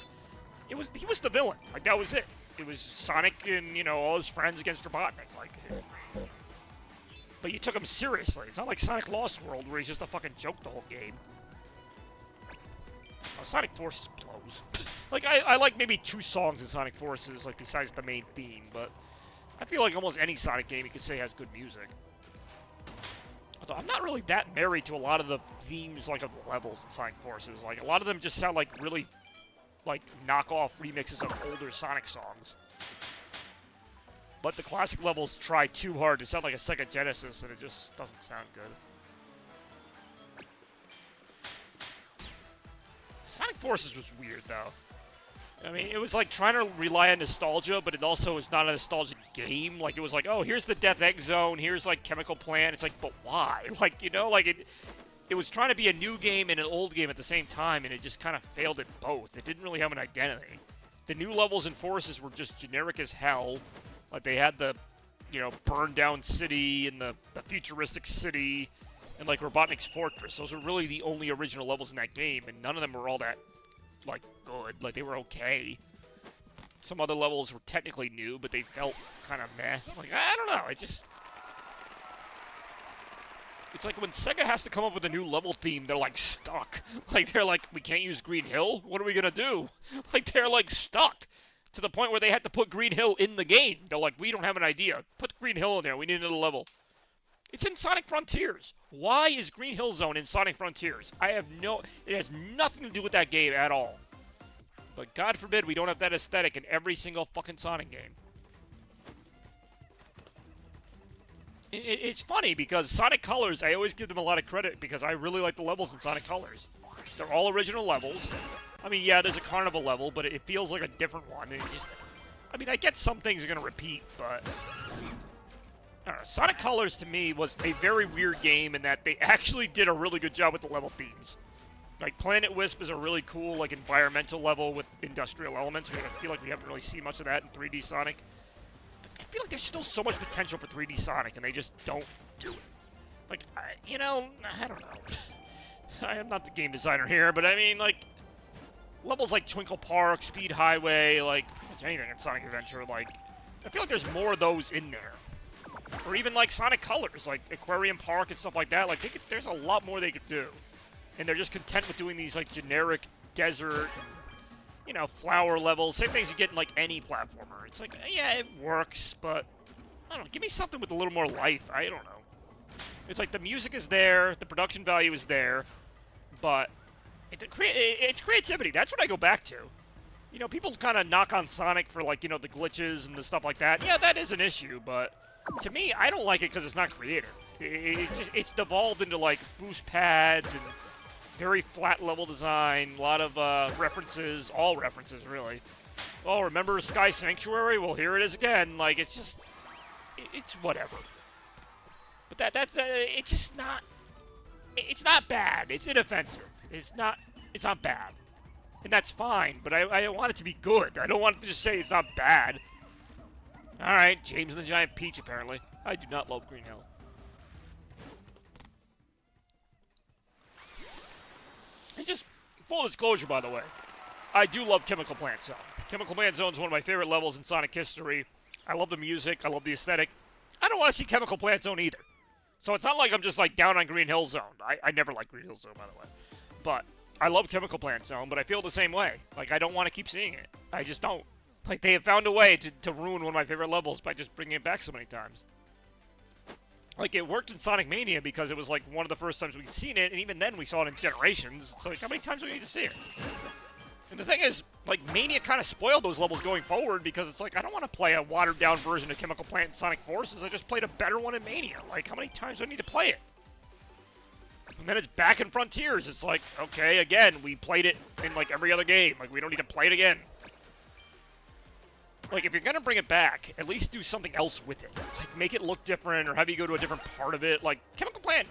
S2: he was the villain. Like, that was it. It was Sonic and, you know, all his friends against Robotnik. Like, but you took him seriously. It's not like Sonic Lost World where he's just a fucking joke the whole game. Sonic Forces blows. Like, I like maybe 2 songs in Sonic Forces, like, besides the main theme, but I feel like almost any Sonic game you could say has good music. Although I'm not really that married to a lot of the themes, like, of the levels in Sonic Forces. Like, a lot of them just sound like really, like, knockoff remixes of older Sonic songs. But the classic levels try too hard to sound like a Sega Genesis, and it just doesn't sound good. Sonic Forces was weird, though. I mean, it was like trying to rely on nostalgia, but it also was not a nostalgic game. Like, it was like, oh, here's the Death Egg Zone, here's, like, Chemical Plant. It's like, but why? Like, you know, like, it was trying to be a new game and an old game at the same time, and it just kind of failed at both. It didn't really have an identity. The new levels in Forces were just generic as hell. Like, they had the, you know, burned down city and the futuristic city and, like, Robotnik's Fortress. Those were really the only original levels in that game, and none of them were all that, like, good. Like, they were okay. Some other levels were technically new, but they felt kind of meh. Like, I don't know. It's like when Sega has to come up with a new level theme, they're, like, stuck. Like, they're like, we can't use Green Hill? What are we gonna do? Like, they're, like, stuck. To the point where they had to put Green Hill in the game. They're like, we don't have an idea. Put Green Hill in there. We need another level. It's in Sonic Frontiers. Why is Green Hill Zone in Sonic Frontiers? It has nothing to do with that game at all. But God forbid we don't have that aesthetic in every single fucking Sonic game. It's funny because Sonic Colors, I always give them a lot of credit because I really like the levels in Sonic Colors. They're all original levels. I mean, yeah, there's a carnival level, but it feels like a different one. And I mean, I get some things are going to repeat, but I don't know. Sonic Colors, to me, was a very weird game in that they actually did a really good job with the level themes. Like, Planet Wisp is a really cool, like, environmental level with industrial elements. I feel like we haven't really seen much of that in 3D Sonic. But I feel like there's still so much potential for 3D Sonic, and they just don't do it. Like, I don't know. I am not the game designer here, but I mean, like, levels like Twinkle Park, Speed Highway, like, pretty much anything in Sonic Adventure, like, I feel like there's more of those in there. Or even, like, Sonic Colors, like Aquarium Park and stuff like that. Like, there's a lot more they could do. And they're just content with doing these, like, generic desert, you know, flower levels. Same things you get in, like, any platformer. It's like, yeah, it works, but, I don't know, give me something with a little more life. I don't know. It's like the music is there, the production value is there, but it's creativity. That's what I go back to. You know, people kind of knock on Sonic for, like, you know, the glitches and the stuff like that. Yeah, that is an issue, but to me, I don't like it because it's not creative. It's devolved into, like, boost pads and very flat level design, a lot of references, all references, really. Oh, remember Sky Sanctuary? Well, here it is again. Like, it's just, it's whatever. But it's just not, it's not bad. It's inoffensive. It's not bad. And that's fine, but I want it to be good. I don't want to just say it's not bad. Alright, James and the Giant Peach, apparently. I do not love Green Hill. And just full disclosure, by the way, I do love Chemical Plant Zone. Chemical Plant Zone is one of my favorite levels in Sonic history. I love the music. I love the aesthetic. I don't want to see Chemical Plant Zone either. So it's not like I'm just, like, down on Green Hill Zone. I never liked Green Hill Zone, by the way. But I love Chemical Plant Zone, but I feel the same way. Like, I don't want to keep seeing it. I just don't. Like, they have found a way to ruin one of my favorite levels by just bringing it back so many times. Like, it worked in Sonic Mania because it was, like, one of the first times we'd seen it, and even then we saw it in Generations. So, like, how many times do we need to see it? And the thing is, like, Mania kind of spoiled those levels going forward because it's like, I don't want to play a watered-down version of Chemical Plant and Sonic Forces. I just played a better one in Mania. Like, how many times do I need to play it? And then it's back in Frontiers. It's like, okay, again, we played it in, like, every other game. Like, we don't need to play it again. Like, if you're going to bring it back, at least do something else with it. Like, make it look different or have you go to a different part of it. Like, Chemical Plant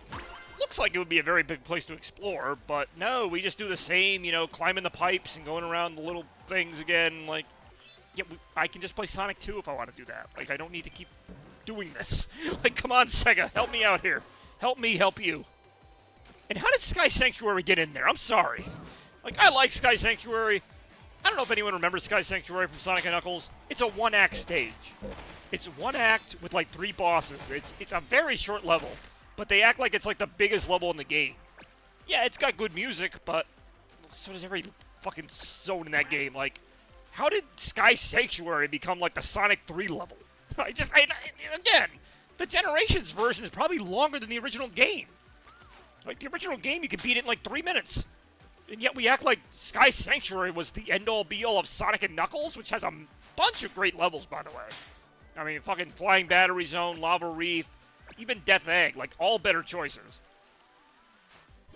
S2: looks like it would be a very big place to explore, but no, we just do the same, you know, climbing the pipes and going around the little things again. Like, yeah, I can just play Sonic 2 if I want to do that. Like, I don't need to keep doing this. Like, come on, Sega, help me out here. Help me help you. And how did Sky Sanctuary get in there? I'm sorry. Like, I like Sky Sanctuary. I don't know if anyone remembers Sky Sanctuary from Sonic & Knuckles. It's a one-act stage. It's one act with, like, 3 bosses. It's a very short level, but they act like it's, like, the biggest level in the game. Yeah, it's got good music, but so does every fucking zone in that game. Like, how did Sky Sanctuary become, like, the Sonic 3 level? Again, the Generations version is probably longer than the original game. Like, the original game, you can beat it in, like, 3 minutes. And yet we act like Sky Sanctuary was the end-all, be-all of Sonic & Knuckles, which has a bunch of great levels, by the way. I mean, fucking Flying Battery Zone, Lava Reef, even Death Egg, like, all better choices.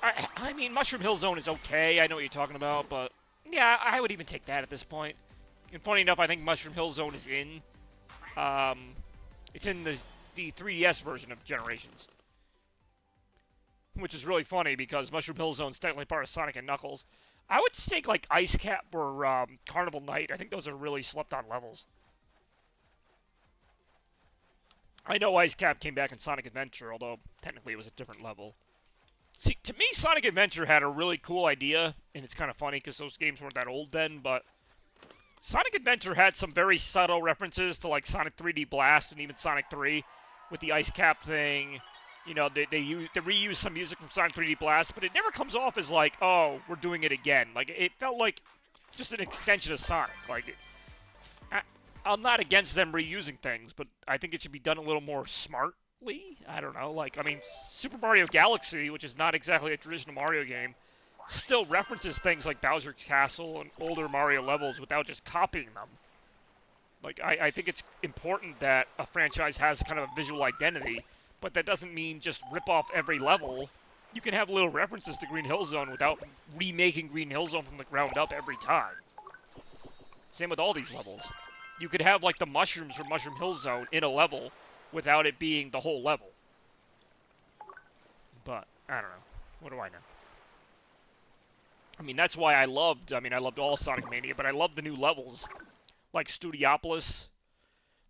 S2: I mean, Mushroom Hill Zone is okay, I know what you're talking about, but yeah, I would even take that at this point. And funny enough, I think Mushroom Hill Zone is in, it's in the 3DS version of Generations. Which is really funny because Mushroom Hill Zone is technically part of Sonic & Knuckles. I would take, like, Ice Cap or Carnival Night. I think those are really slept-on levels. I know Ice Cap came back in Sonic Adventure, although technically it was a different level. See, to me, Sonic Adventure had a really cool idea, and it's kind of funny because those games weren't that old then, but Sonic Adventure had some very subtle references to, like, Sonic 3D Blast and even Sonic 3 with the Ice Cap thing. You know, they reuse some music from Sonic 3D Blast, but it never comes off as like, oh, we're doing it again. Like, it felt like just an extension of Sonic. Like, I'm not against them reusing things, but I think it should be done a little more smartly. I don't know. Like, I mean, Super Mario Galaxy, which is not exactly a traditional Mario game, still references things like Bowser's Castle and older Mario levels without just copying them. Like, I think it's important that a franchise has kind of a visual identity, but that doesn't mean just rip off every level. You can have little references to Green Hill Zone without remaking Green Hill Zone from the ground up every time. Same with all these levels. You could have, like, the mushrooms from Mushroom Hill Zone in a level without it being the whole level. But, I don't know. What do I know? I mean, that's why I loved all Sonic Mania, but I loved the new levels. Like Studiopolis.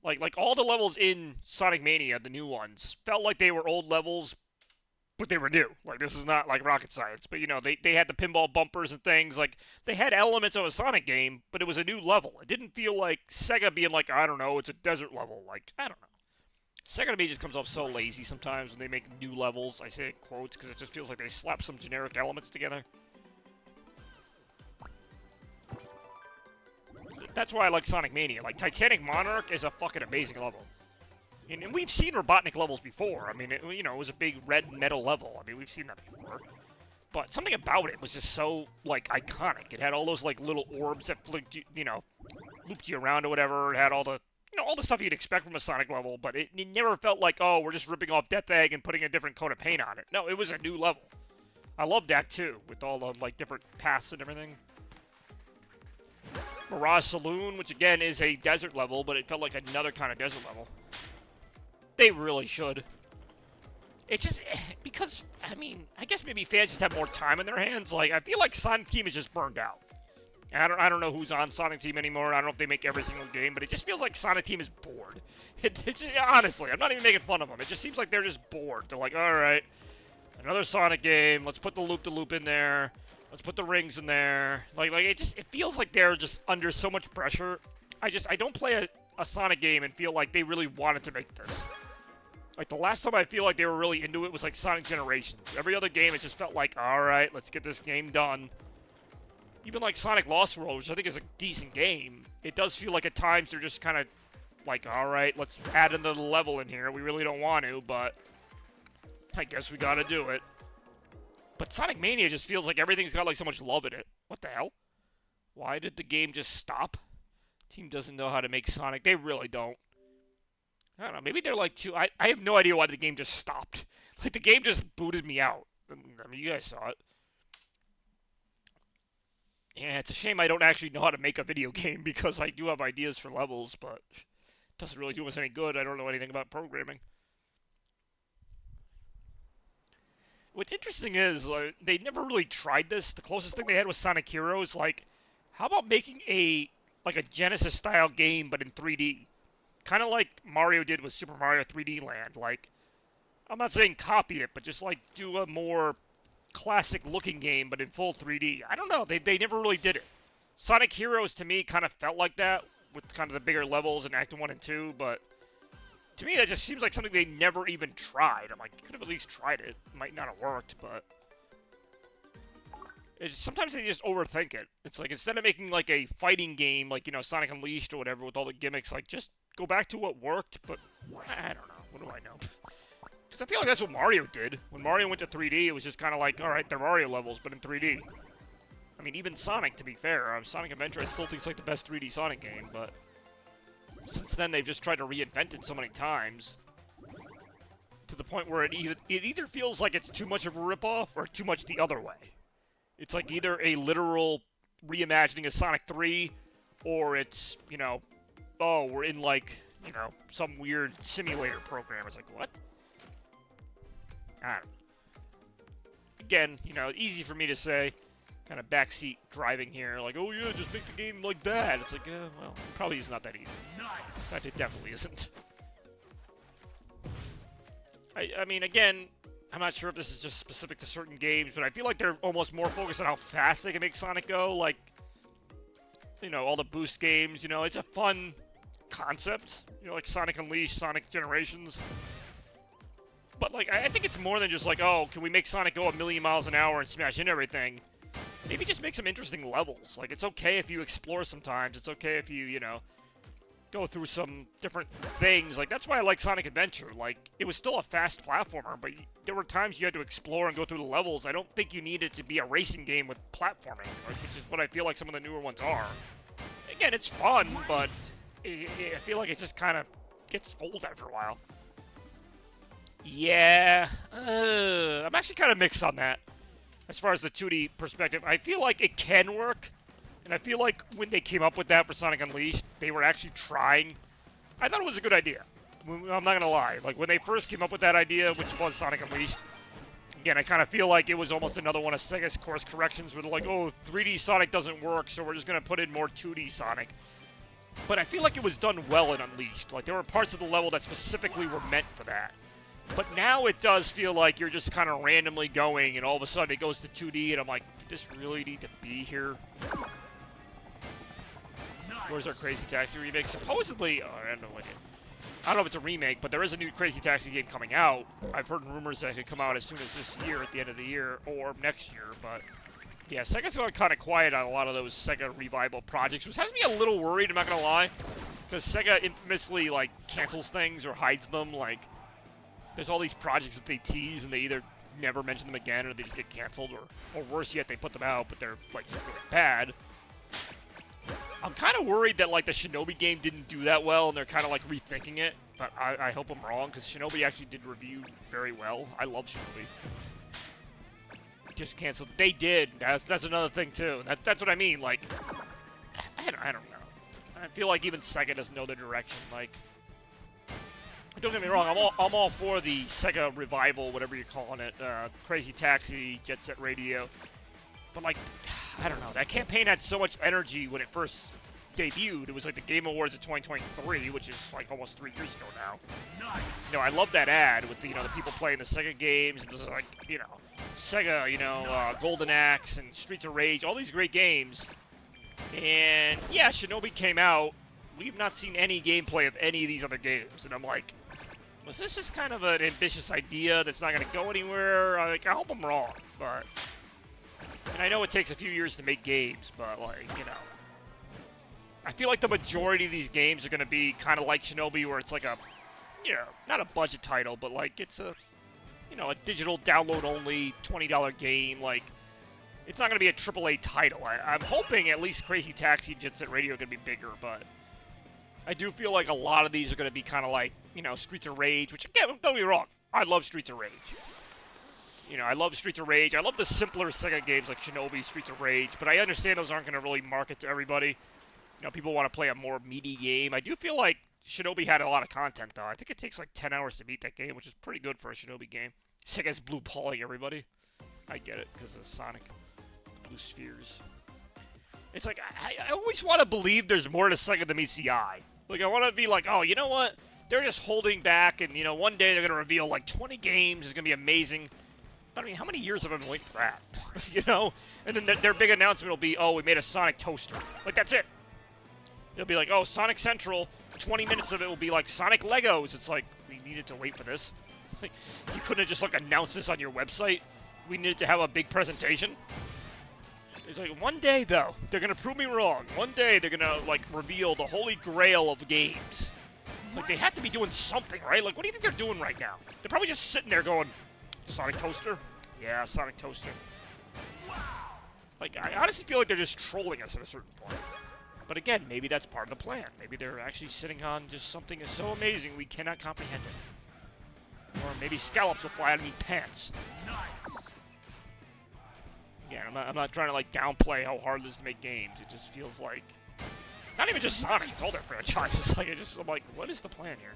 S2: Like all the levels in Sonic Mania, the new ones, felt like they were old levels, but they were new. Like, this is not like rocket science. But, you know, they had the pinball bumpers and things. Like, they had elements of a Sonic game, but it was a new level. It didn't feel like Sega being like, I don't know, it's a desert level. Like, I don't know. Sega to me just comes off so lazy sometimes when they make new levels. I say it in quotes because it just feels like they slap some generic elements together. That's why I like Sonic Mania. Like, Titanic Monarch is a fucking amazing level. And we've seen Robotnik levels before. I mean, it was a big red metal level. I mean, we've seen that before. But something about it was just so, like, iconic. It had all those, like, little orbs that flicked you, looped you around or whatever. It had all the, all the stuff you'd expect from a Sonic level. But it never felt like, oh, we're just ripping off Death Egg and putting a different coat of paint on it. No, it was a new level. I loved that, too, with all the, like, different paths and everything. Mirage Saloon, which again is a desert level, but it felt like another kind of desert level. They really should. It just, because, I mean, I guess maybe fans just have more time in their hands. Like, I feel like Sonic Team is just burned out. I don't know who's on Sonic Team anymore. I don't know if they make every single game, but it just feels like Sonic Team is bored. It's honestly, I'm not even making fun of them. It just seems like they're just bored. They're like, all right, another Sonic game. Let's put the loop-de-loop in there. Let's put the rings in there. Like it feels like they're just under so much pressure. I don't play a Sonic game and feel like they really wanted to make this. Like, the last time I feel like they were really into it was, like, Sonic Generations. Every other game, it just felt like, all right, let's get this game done. Even, like, Sonic Lost World, which I think is a decent game, it does feel like at times they're just kind of like, all right, let's add another level in here. We really don't want to, but I guess we gotta do it. But Sonic Mania just feels like everything's got like so much love in it. What the hell? Why did the game just stop? Team doesn't know how to make Sonic. They really don't. I don't know. Maybe they're like too. I have no idea why the game just stopped. Like the game just booted me out. I mean, you guys saw it. Yeah, it's a shame I don't actually know how to make a video game because I do have ideas for levels, but it doesn't really do us any good. I don't know anything about programming. What's interesting is they never really tried this. The closest thing they had was Sonic Heroes. Like, how about making a Genesis style game but in 3D? Kind of like Mario did with Super Mario 3D Land. Like, I'm not saying copy it, but just like do a more classic looking game but in full 3D. I don't know. They never really did it. Sonic Heroes to me kind of felt like that with kind of the bigger levels in Act 1 and 2, but to me that just seems like something they never even tried. I'm like, you could have at least tried it. It might not have worked, but sometimes they just overthink it. It's like instead of making like a fighting game like, you know, Sonic Unleashed or whatever with all the gimmicks, like just go back to what worked, but I don't know. What do I know? Because I feel like that's what Mario did. When Mario went to 3D, it was just kind of like, alright, they're Mario levels, but in 3D. I mean, even Sonic, to be fair, Sonic Adventure I still think is like the best 3D Sonic game, but since then they've just tried to reinvent it so many times to the point where it either feels like it's too much of a ripoff or too much the other way. It's like either a literal reimagining of Sonic 3 or it's, you know, oh, we're in like, you know, some weird simulator program. It's like, what? I don't know. Again, you know, easy for me to say, kind of backseat driving here, like, oh yeah, just make the game like that. It's like, well, it probably is not that easy. Nice. That it definitely isn't. I mean, again, I'm not sure if this is just specific to certain games, but I feel like they're almost more focused on how fast they can make Sonic go. Like, you know, all the boost games, you know, it's a fun concept. You know, like Sonic Unleashed, Sonic Generations. But, like, I think it's more than just like, oh, can we make Sonic go a million miles an hour and smash into everything? Maybe just make some interesting levels. Like, it's okay if you explore sometimes. It's okay if you, you know, go through some different things. Like, that's why I like Sonic Adventure. Like, it was still a fast platformer, but there were times you had to explore and go through the levels. I don't think you need it to be a racing game with platforming, like, which is what I feel like some of the newer ones are. Again, it's fun, but I feel like it just kind of gets old after a while. Yeah, I'm actually kind of mixed on that. As far as the 2D perspective, I feel like it can work. And I feel like when they came up with that for Sonic Unleashed, they were actually trying. I thought it was a good idea. I'm not going to lie. Like, when they first came up with that idea, which was Sonic Unleashed, again, I kind of feel like it was almost another one of Sega's course corrections where they're like, oh, 3D Sonic doesn't work, so we're just going to put in more 2D Sonic. But I feel like it was done well in Unleashed. Like, there were parts of the level that specifically were meant for that. But now it does feel like you're just kind of randomly going, and all of a sudden it goes to 2D, and I'm like, did this really need to be here? Where's our Crazy Taxi remake? Supposedly, I don't know if it's a remake, but there is a new Crazy Taxi game coming out. I've heard rumors that it could come out as soon as this year, at the end of the year, or next year, but yeah, Sega's going kind of quiet on a lot of those Sega revival projects, which has me a little worried, I'm not going to lie, because Sega infamously, like, cancels things or hides them. Like, there's all these projects that they tease, and they either never mention them again, or they just get canceled, or worse yet, they put them out, but they're, like, really bad. I'm kind of worried that, like, the Shinobi game didn't do that well, and they're kind of, like, rethinking it. But I hope I'm wrong, because Shinobi actually did review very well. I love Shinobi. Just canceled. They did. That's another thing, too. That's what I mean. Like, I don't know. I feel like even Sega doesn't know their direction. Like, don't get me wrong. I'm all for the Sega revival, whatever you're calling it. Crazy Taxi, Jet Set Radio. But, like, I don't know. That campaign had so much energy when it first debuted. It was like the Game Awards of 2023, which is like almost 3 years ago now. Nice. You know, I love that ad with the, you know, the people playing the Sega games. And this is like, you know, Sega, you know, Golden Axe and Streets of Rage, all these great games. And yeah, Shinobi came out. We've not seen any gameplay of any of these other games, and I'm like, was this just kind of an ambitious idea that's not going to go anywhere? I hope I'm wrong, but. And I know it takes a few years to make games, but, like, you know. I feel like the majority of these games are going to be kind of like Shinobi, where it's like a, you know, not a budget title, but, like, it's a you know, a digital download-only $20 game. Like, it's not going to be a AAA title. I'm hoping at least Crazy Taxi and Jet Set Radio are going to be bigger, but I do feel like a lot of these are going to be kind of like, you know, Streets of Rage, which, again, don't get me wrong, I love Streets of Rage. You know, I love Streets of Rage. I love the simpler Sega games like Shinobi, Streets of Rage, but I understand those aren't going to really market to everybody. You know, people want to play a more meaty game. I do feel like Shinobi had a lot of content, though. I think it takes like 10 hours to beat that game, which is pretty good for a Shinobi game. Sega's blue balling everybody. I get it, because of Sonic Blue Spheres. It's like, I always want to believe there's more to Sega than meets the eye. Like, I want to be like, oh, you know what? They're just holding back, and, you know, one day they're going to reveal, like, 20 games. It's going to be amazing. I mean, how many years have I been waiting for that? You know? And then their big announcement will be, oh, we made a Sonic toaster. Like, that's it. It'll be like, oh, Sonic Central. 20 minutes of it will be like Sonic Legos. It's like, we needed to wait for this. Like, you couldn't have just, like, announced this on your website. We needed to have a big presentation. It's like, one day, though, they're going to prove me wrong. One day, they're going to, like, reveal the holy grail of games. Like, they have to be doing something, right? Like, what do you think they're doing right now? They're probably just sitting there going, Sonic Toaster? Yeah, Sonic Toaster. Like, I honestly feel like they're just trolling us at a certain point. But again, maybe that's part of the plan. Maybe they're actually sitting on just something that's so amazing we cannot comprehend it. Or maybe scallops will fly out of me pants. Nice. Yeah, I'm not trying to, like, downplay how hard it is to make games. It just feels like... Not even just Sonic, it's all their franchises. Like, I'm like, what is the plan here?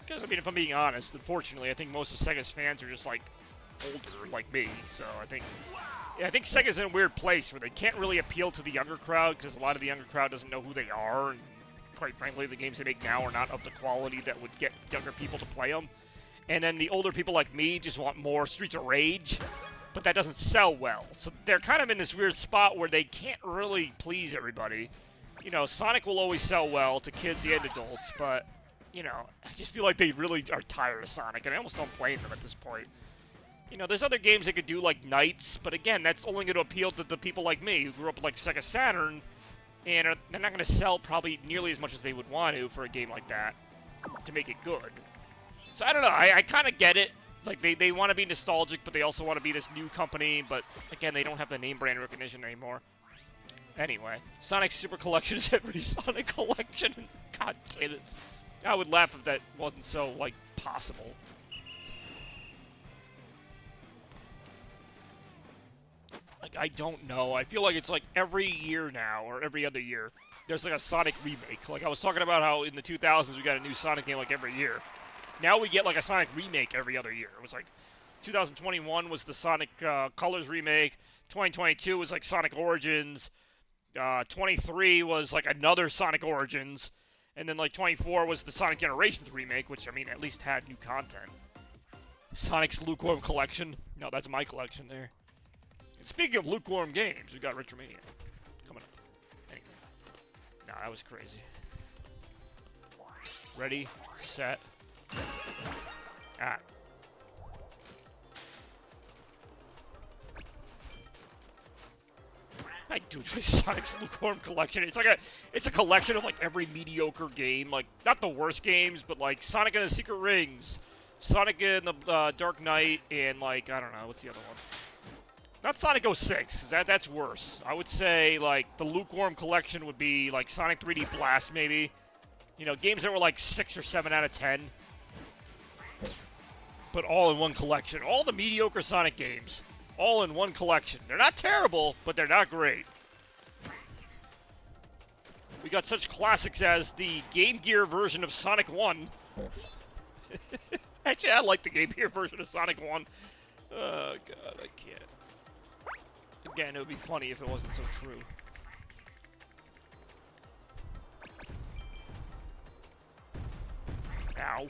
S2: Because, I mean, if I'm being honest, unfortunately, I think most of Sega's fans are just, like, older, like me. So I think Sega's in a weird place where they can't really appeal to the younger crowd because a lot of the younger crowd doesn't know who they are. And quite frankly, the games they make now are not of the quality that would get younger people to play them. And then the older people like me just want more Streets of Rage, but that doesn't sell well. So they're kind of in this weird spot where they can't really please everybody. You know, Sonic will always sell well to kids and adults, but... You know, I just feel like they really are tired of Sonic, and I almost don't blame them at this point. You know, there's other games they could do, like Knights, but again, that's only going to appeal to the people like me who grew up with, like, Sega Saturn, and they're not going to sell probably nearly as much as they would want to for a game like that to make it good. So I don't know, I kind of get it. Like, they want to be nostalgic, but they also want to be this new company, but again, they don't have the name brand recognition anymore. Anyway, Sonic Super Collection is every Sonic collection. God damn it. I would laugh if that wasn't so, like, possible. Like, I don't know. I feel like it's, like, every year now, or every other year, there's, like, a Sonic remake. Like, I was talking about how in the 2000s we got a new Sonic game, like, every year. Now we get, like, a Sonic remake every other year. It was, like, 2021 was the Sonic Colors remake. 2022 was, like, Sonic Origins. 23 was, like, another Sonic Origins. And then, like, 24 was the Sonic Generations remake, which, I mean, at least had new content. Sonic's Lukewarm Collection. No, that's my collection there. And speaking of lukewarm games, we got Retromania coming up. Anyway. Nah, that was crazy. Ready, set, ah. I do enjoy Sonic's Lukewarm Collection. It's a collection of, like, every mediocre game. Like, not the worst games, but, like, Sonic and the Secret Rings, Sonic and the Dark Knight, and, like, I don't know, what's the other one? Not Sonic 06, because that's worse. I would say, like, the Lukewarm Collection would be, like, Sonic 3D Blast, maybe. You know, games that were, like, 6 or 7 out of 10. But all in one collection. All the mediocre Sonic games. All in one collection. They're not terrible, but they're not great. We got such classics as the Game Gear version of Sonic 1. Actually, I like the Game Gear version of Sonic 1. Oh, God, I can't. Again, it would be funny if it wasn't so true. Ow.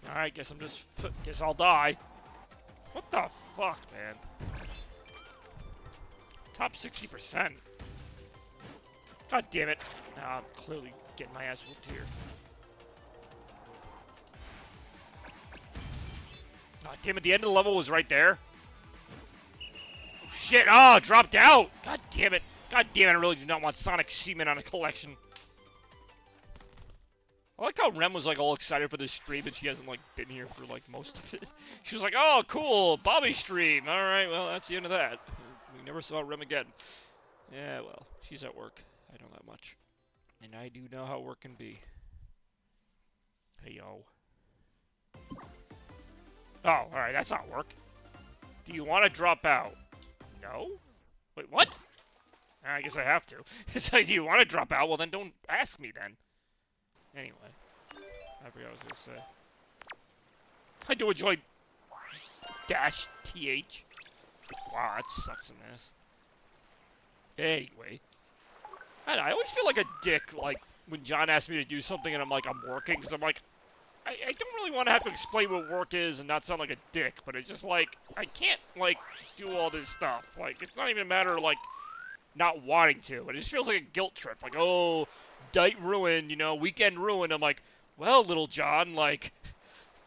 S2: Alright, guess I'll die. What the fuck, man? Top 60%. God damn it. Nah, I'm clearly getting my ass whooped here. God damn it, the end of the level was right there. Oh, shit, oh, dropped out. God damn it. God damn it, I really do not want Sonic semen on a collection. I like how Rem was like all excited for this stream, but she hasn't like been here for like most of it. She was like, "Oh, cool, Bobby stream. All right, well that's the end of that. We never saw Rem again." Yeah, well, she's at work. I know that much, and I do know how work can be. Hey yo. Oh, all right, that's not work. Do you want to drop out? No. Wait, what? I guess I have to. It's like, do you want to drop out? Well, then don't ask me then. Anyway, I forgot what I was gonna say. I do enjoy dash th. Wow, that sucks in this. Anyway, I always feel like a dick, like when John asks me to do something and I'm like I'm working, because I'm like I don't really want to have to explain what work is and not sound like a dick, but it's just like I can't like do all this stuff. Like it's not even a matter of like not wanting to. It just feels like a guilt trip. Like, oh, date ruined, you know, weekend ruined. I'm like, well, little John, like,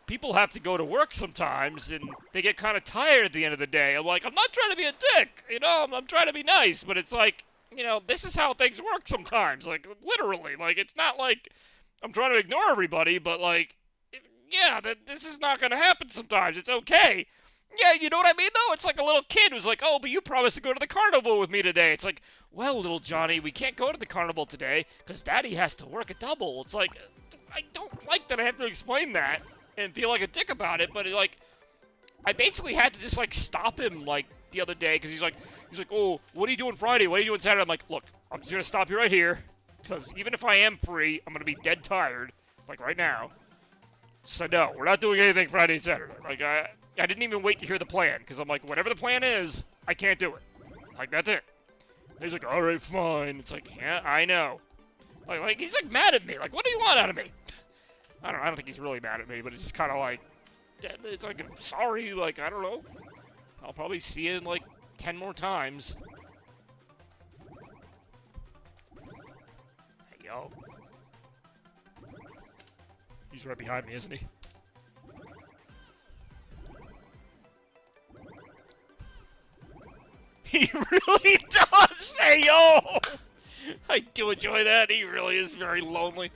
S2: people have to go to work sometimes, and they get kind of tired at the end of the day. I'm like, I'm not trying to be a dick, you know, I'm trying to be nice, but it's like, you know, this is how things work sometimes. Like, literally. Like, it's not like I'm trying to ignore everybody, but, like, yeah, this is not going to happen sometimes. It's okay. Yeah, you know what I mean, though? It's like a little kid who's like, oh, but you promised to go to the carnival with me today. It's like, well, little Johnny, we can't go to the carnival today because Daddy has to work a double. It's like, I don't like that I have to explain that and feel like a dick about it, but, like, I basically had to just, like, stop him, like, the other day because he's like, oh, what are you doing Friday? What are you doing Saturday? I'm like, look, I'm just going to stop you right here because even if I am free, I'm going to be dead tired, like, right now. So, no, we're not doing anything Friday and Saturday. Like, I didn't even wait to hear the plan, because I'm like, whatever the plan is, I can't do it. Like, that's it. And he's like, all right, fine. It's like, yeah, I know. Like he's like mad at me. Like, what do you want out of me? I don't think he's really mad at me, but it's just kind of like, it's like, I'm sorry, like, I don't know. I'll probably see you in, like, 10 more times. Hey, yo. He's right behind me, isn't he? He really does say yo! I do enjoy that. He really is very lonely.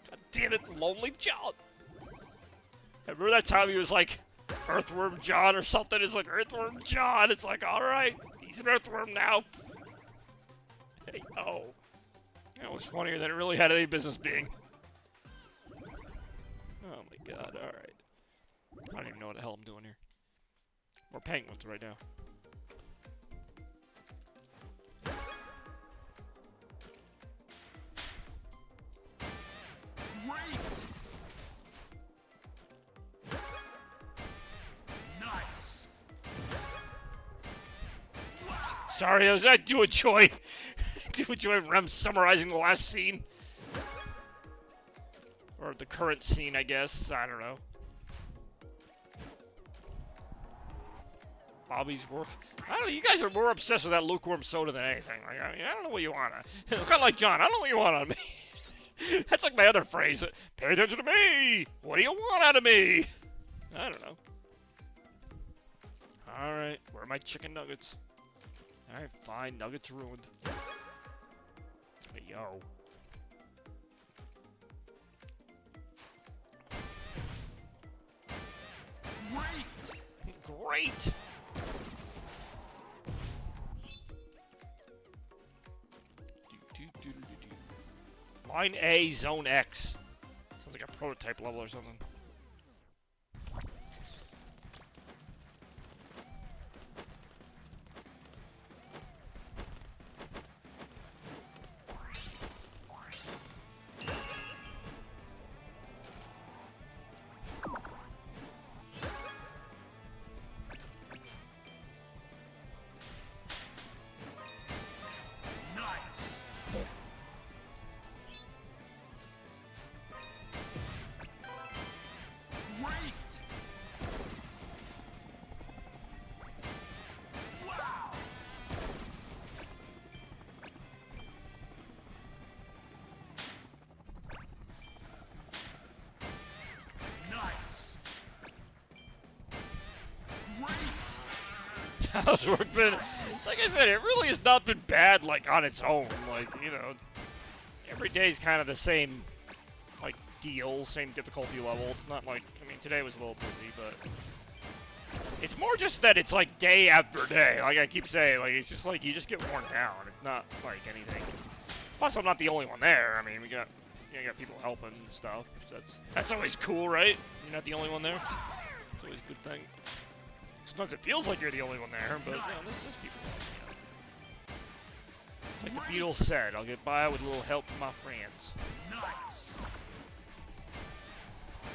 S2: God damn it, lonely John. I remember that time he was like Earthworm John or something. It's like Earthworm John. It's like, alright, he's an earthworm now. Hey, oh. That was funnier than it really had any business being. Oh my god, alright. I don't even know what the hell I'm doing here. We're penguins right now.
S1: Great! Nice! Wow!
S2: Sorry, I do enjoy Rem summarizing the last scene. Or the current scene, I guess. I don't know. Bobby's work. I don't know. You guys are more obsessed with that lukewarm soda than anything. Like, I mean, I don't know what you want. Kind of like John. I don't know what you want out of me. That's like my other phrase. Pay attention to me. What do you want out of me? I don't know. All right. Where are my chicken nuggets? All right, fine. Nuggets ruined. Hey, yo. Great! Line A, Zone X. Sounds like a prototype level or something. How's work been? Like I said, it really has not been bad, like, on its own. Like, you know, every day's kind of the same, like, deal, same difficulty level. It's not like, I mean, today was a little busy, but it's more just that it's like day after day. Like I keep saying, like it's just like you just get worn down. It's not like anything. Plus, I'm not the only one there. I mean, we got people helping and stuff. So that's always cool, right? You're not the only one there. It's always a good thing. Sometimes it feels like you're the only one there, but there's people. Like the Beatles said, I'll get by with a little help from my friends. Nice.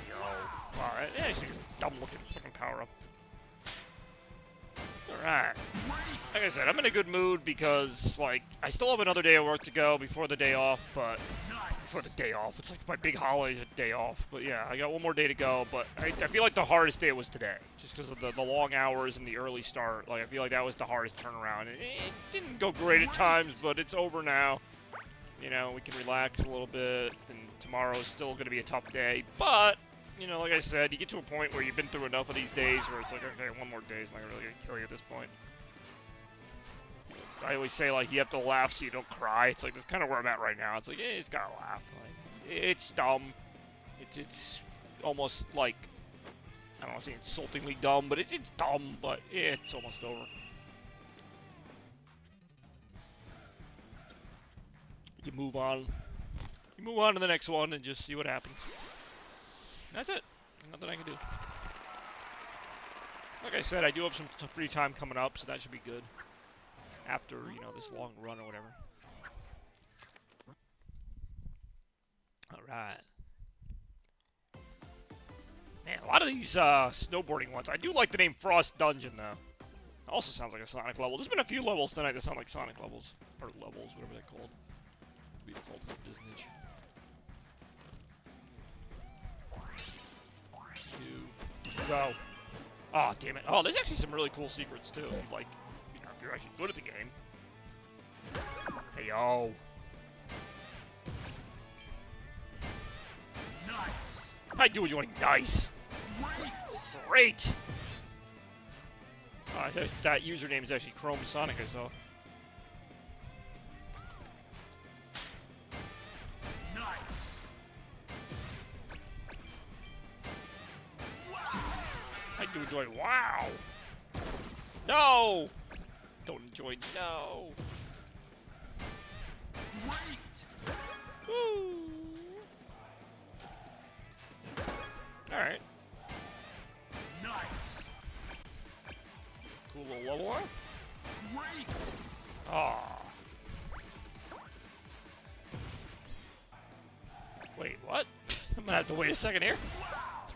S2: Yo. Alright, yeah, it's just a dumb looking fucking power up. Alright. Like I said, I'm in a good mood because, like, I still have another day of work to go before the day off, but... Before the day off. It's like my big holiday's a day off. But yeah, I got one more day to go, but I feel like the hardest day was today. Just because of the long hours and the early start. Like, I feel like that was the hardest turnaround. It didn't go great at times, but it's over now. You know, we can relax a little bit, and tomorrow's still going to be a tough day, but... You know, like I said, you get to a point where you've been through enough of these days where it's like, okay, one more day is not really going to kill you at this point. I always say, like, you have to laugh so you don't cry. It's like, that's kind of where I'm at right now. It's like, it's got to laugh. Like, it's dumb. It's almost like, I don't want to say insultingly dumb, but it's dumb, but it's almost over. You move on. You move on to the next one and just see what happens. That's it. Nothing I can do. Like I said, I do have some free time coming up, so that should be good. After, you know, this long run or whatever. Alright. Man, a lot of these snowboarding ones. I do like the name Faaast Dungeon, though. It also sounds like a Sonic level. There's been a few levels tonight that sound like Sonic levels. Or levels, whatever they're called. Be called Disney. Go. Oh, damn it. Oh, there's actually some really cool secrets, too. Like, you know, if you're actually good at the game. Hey, yo. Nice. I do enjoy nice. Great. That username is actually Chrome Sonic, I saw. I do enjoy. Wow! No! Don't enjoy. No! Great! Woo! Alright. Nice! Cool little level up. Great! Aw. Wait, what? I'm gonna have to wait a second here.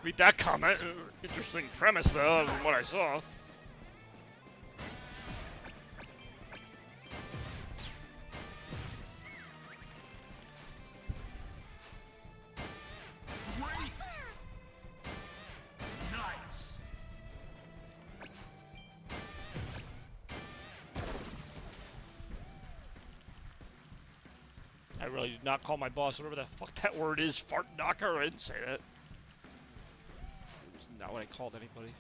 S2: Read that comment. Interesting premise, though, from what I saw. Great. Nice. I really did not call my boss whatever the fuck that word is. Fart knocker. I didn't say that. Not what I called anybody.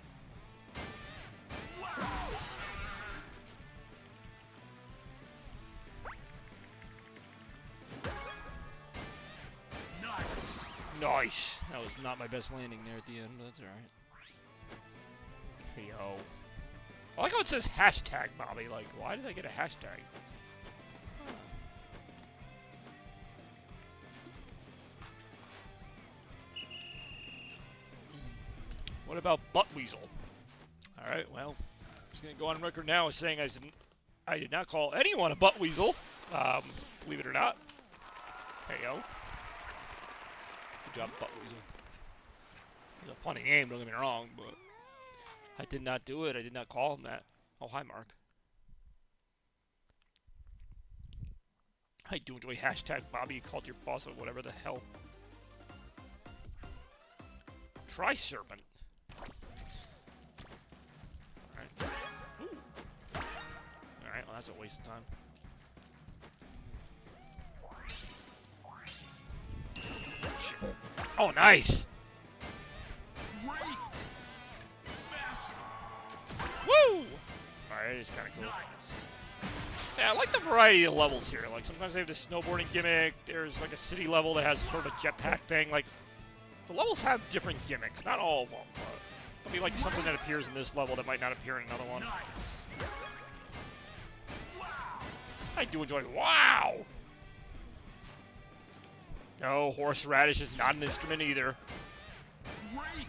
S2: Nice. Nice. That was not my best landing there at the end, but that's alright. Hey, yo. I like how it says hashtag, Bobby. Like, why did I get a hashtag? What about Butt Weasel? Alright, well, I'm just going to go on record now as saying I did not call anyone a Butt Weasel. Believe it or not. Hey, yo. Good job, Butt Weasel. It's a funny name, don't get me wrong, but I did not do it. I did not call him that. Oh, hi, Mark. I do enjoy hashtag Bobby called your boss or whatever the hell. Tri-Serpent. Alright, well that's a waste of time. Shit. Oh, nice! Great! Woo! Alright, it's kinda cool. Nice. Yeah, I like the variety of levels here. Like, sometimes they have the snowboarding gimmick, there's like a city level that has sort of a jetpack thing. Like, The levels have different gimmicks, not all of them, but there'll be like something that appears in this level that might not appear in another one.
S1: Nice.
S2: I do enjoy. Wow. No, horseradish is not an instrument either.
S1: Great.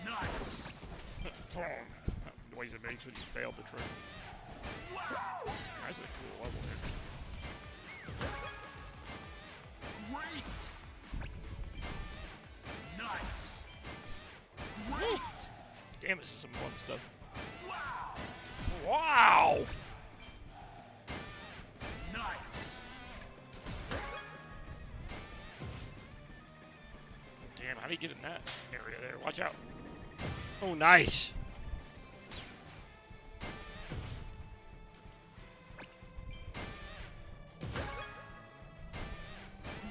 S1: Nice.
S2: That noise it makes when you fail the trick. That's a cool level here.
S1: Great. Nice. Great.
S2: Damn, this is some fun stuff.
S1: Wow.
S2: Wow!
S1: Nice.
S2: Damn, how do you get in that area there? Watch out. Oh, nice.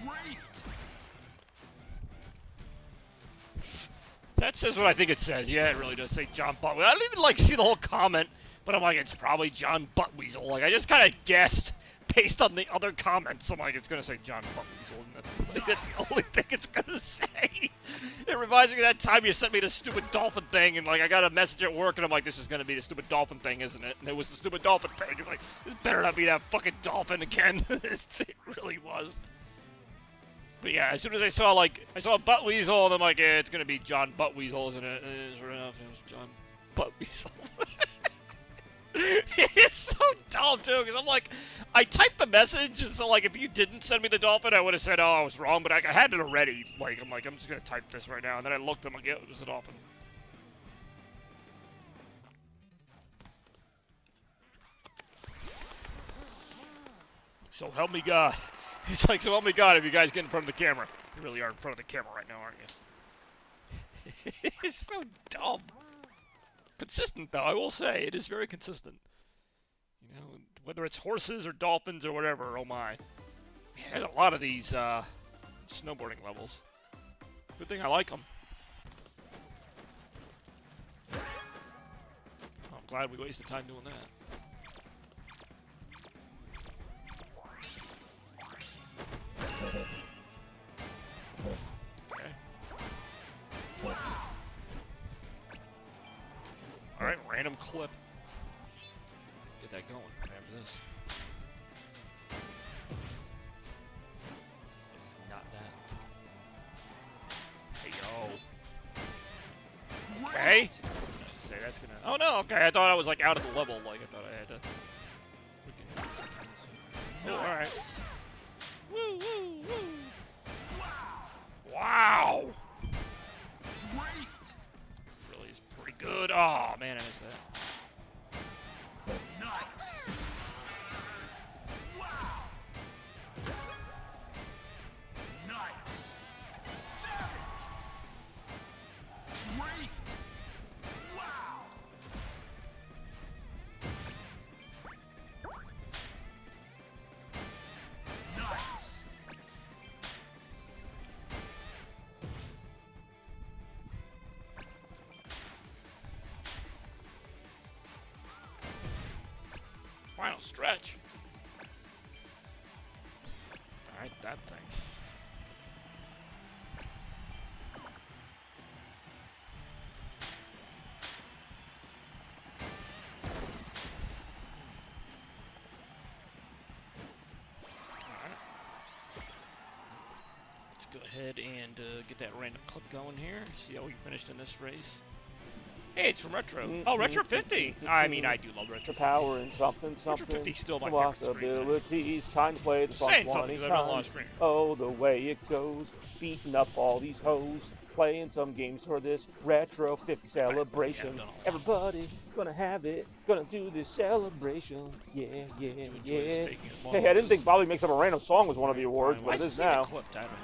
S1: Great.
S2: That says what I think it says. Yeah, it really does say John Buttweasel. I don't even like see the whole comment, but I'm like, it's probably John Buttweasel. Like, I just kind of guessed based on the other comments. I'm like, it's gonna say John Buttweasel. Like, that's the only thing it's gonna say. It reminds me of that time you sent me the stupid dolphin thing, and like I got a message at work, and I'm like, this is gonna be the stupid dolphin thing, isn't it? And it was the stupid dolphin thing. It's like, this better not be that fucking dolphin again. It really was. But yeah, as soon as I saw Buttweasel, and I'm like, yeah, it's gonna be John Buttweasel, isn't it? And sure enough, it was John Buttweasel. It's so dumb too, because I'm like, I typed the message, and so like, if you didn't send me the dolphin, I would have said, oh, I was wrong, but I had it already. Like, I'm just gonna type this right now, and then I looked, and I'm like, yeah, it was a dolphin. So help me God. He's like, so help me God if you guys get in front of the camera. You really are in front of the camera right now, aren't you? It's so dumb. Consistent, though, I will say. It is very consistent. You know, whether it's horses or dolphins or whatever, oh my. Man, there's a lot of these snowboarding levels. Good thing I like them. Oh, I'm glad we wasted time doing that. Okay. Alright, random clip. Get that going right after this. It's not that. Hey, yo. Okay. Say that's gonna. Oh no, okay. I thought I was like out of the level. Like I thought I had to. Oh, alright. Woo, woo, woo. Wow.
S1: Great.
S2: Really is pretty good. Oh man, I missed that.
S1: Nice. Wow. Nice. Savage. Great. Wow. Nice.
S2: Final stretch. Alright, that thing. Alright. Let's go ahead and get that random clip going here. See how we finished in this race. Hey, it's from Retro. Oh, Retro 50. I mean, I do love Retro 50.
S3: Power and something,
S2: Retro
S3: something.
S2: 50 is still my favorite stream.
S3: Possibilities, time to play the
S2: Saying
S3: funk
S2: something
S3: 20
S2: because I don't want
S3: times.
S2: to stream.
S3: Oh, the way it goes, beating up all these hoes, playing some games for this Retro 50 celebration.
S2: done a lot.
S3: Everybody gonna have it, gonna do this celebration. Yeah, yeah,
S2: Enjoy this
S3: yeah.
S2: taking as long
S3: Hey,
S2: as
S3: I
S2: it
S3: didn't
S2: is.
S3: think Bobby Makes Up a Random Song was one of the awards,
S2: Why
S3: but it
S2: is
S3: is
S2: it
S3: now.
S2: clipped? I don't know.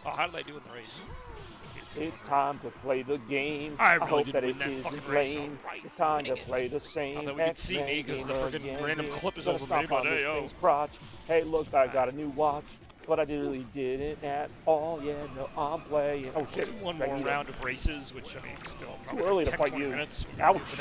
S2: Oh, how did I do in the race?
S3: It's time to play the game.
S2: I really
S3: hope
S2: didn't
S3: that
S2: win
S3: it
S2: that
S3: isn't
S2: fucking race,
S3: lame.
S2: alright,
S3: It's time to
S2: winning it.
S3: play the same.
S2: Not that we can see me, 'cause the
S3: X-Men
S2: friggin'
S3: game
S2: random
S3: again.
S2: clip is
S3: Gonna
S2: over
S3: stomp
S2: me, but
S3: on this
S2: hey, yo.
S3: thing's crotch. Hey, look, I got a new watch, but I really didn't at all. Yeah, no, I'm playing. Oh shit!
S2: One more round of races, which I mean, still probably
S3: early to
S2: 10,
S3: fight
S2: 20
S3: you.
S2: minutes. We're gonna do
S3: Ouch.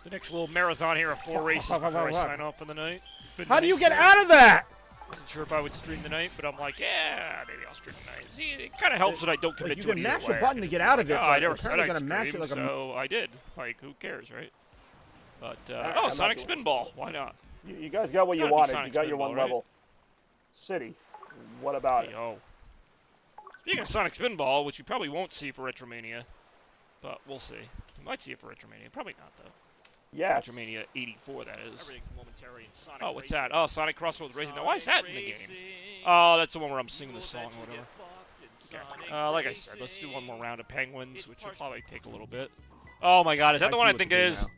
S2: the next little marathon here of 4 races before I sign off for the night. Been
S4: How do you
S2: nice
S4: get
S2: there.
S4: out of that?
S2: Wasn't sure if I would stream tonight, but I'm like, yeah, maybe I'll stream tonight. See, it kind of helps that I don't commit
S4: you
S2: to it
S4: can
S2: either
S4: mash the
S2: way.
S4: button to get out of it,
S2: Oh,
S4: but
S2: I never
S4: apparently
S2: said I'd
S4: gotta mash it
S2: stream,
S4: like a-
S2: so I did. Like, who cares, right? But,
S3: I'm
S2: oh,
S3: not
S2: Sonic
S3: doing
S2: Spinball. Why not?
S3: You guys got what you
S2: Gotta be
S3: wanted.
S2: Sonic
S3: You got your
S2: Spinball,
S3: one
S2: right?
S3: level. City. What about
S2: Hey,
S3: it?
S2: yo. Speaking of Sonic Spinball, which you probably won't see for Retromania, but we'll see. You might see it for Retromania. Probably not, though.
S3: Yes.
S2: Retromania 84, that is.
S5: Everything's momentary in Sonic
S2: Oh, what's
S5: Racing.
S2: that? Oh, Sonic Crossroads Racing. Now, why is that in the game? Oh, that's the one where I'm singing the song or whatever. Okay. Like I said, let's do one more round of Penguins, which will probably take a little bit. Oh my god, is that the
S4: I
S2: one
S4: see
S2: I
S4: what
S2: think
S4: you
S2: it
S4: did
S2: is?
S4: now.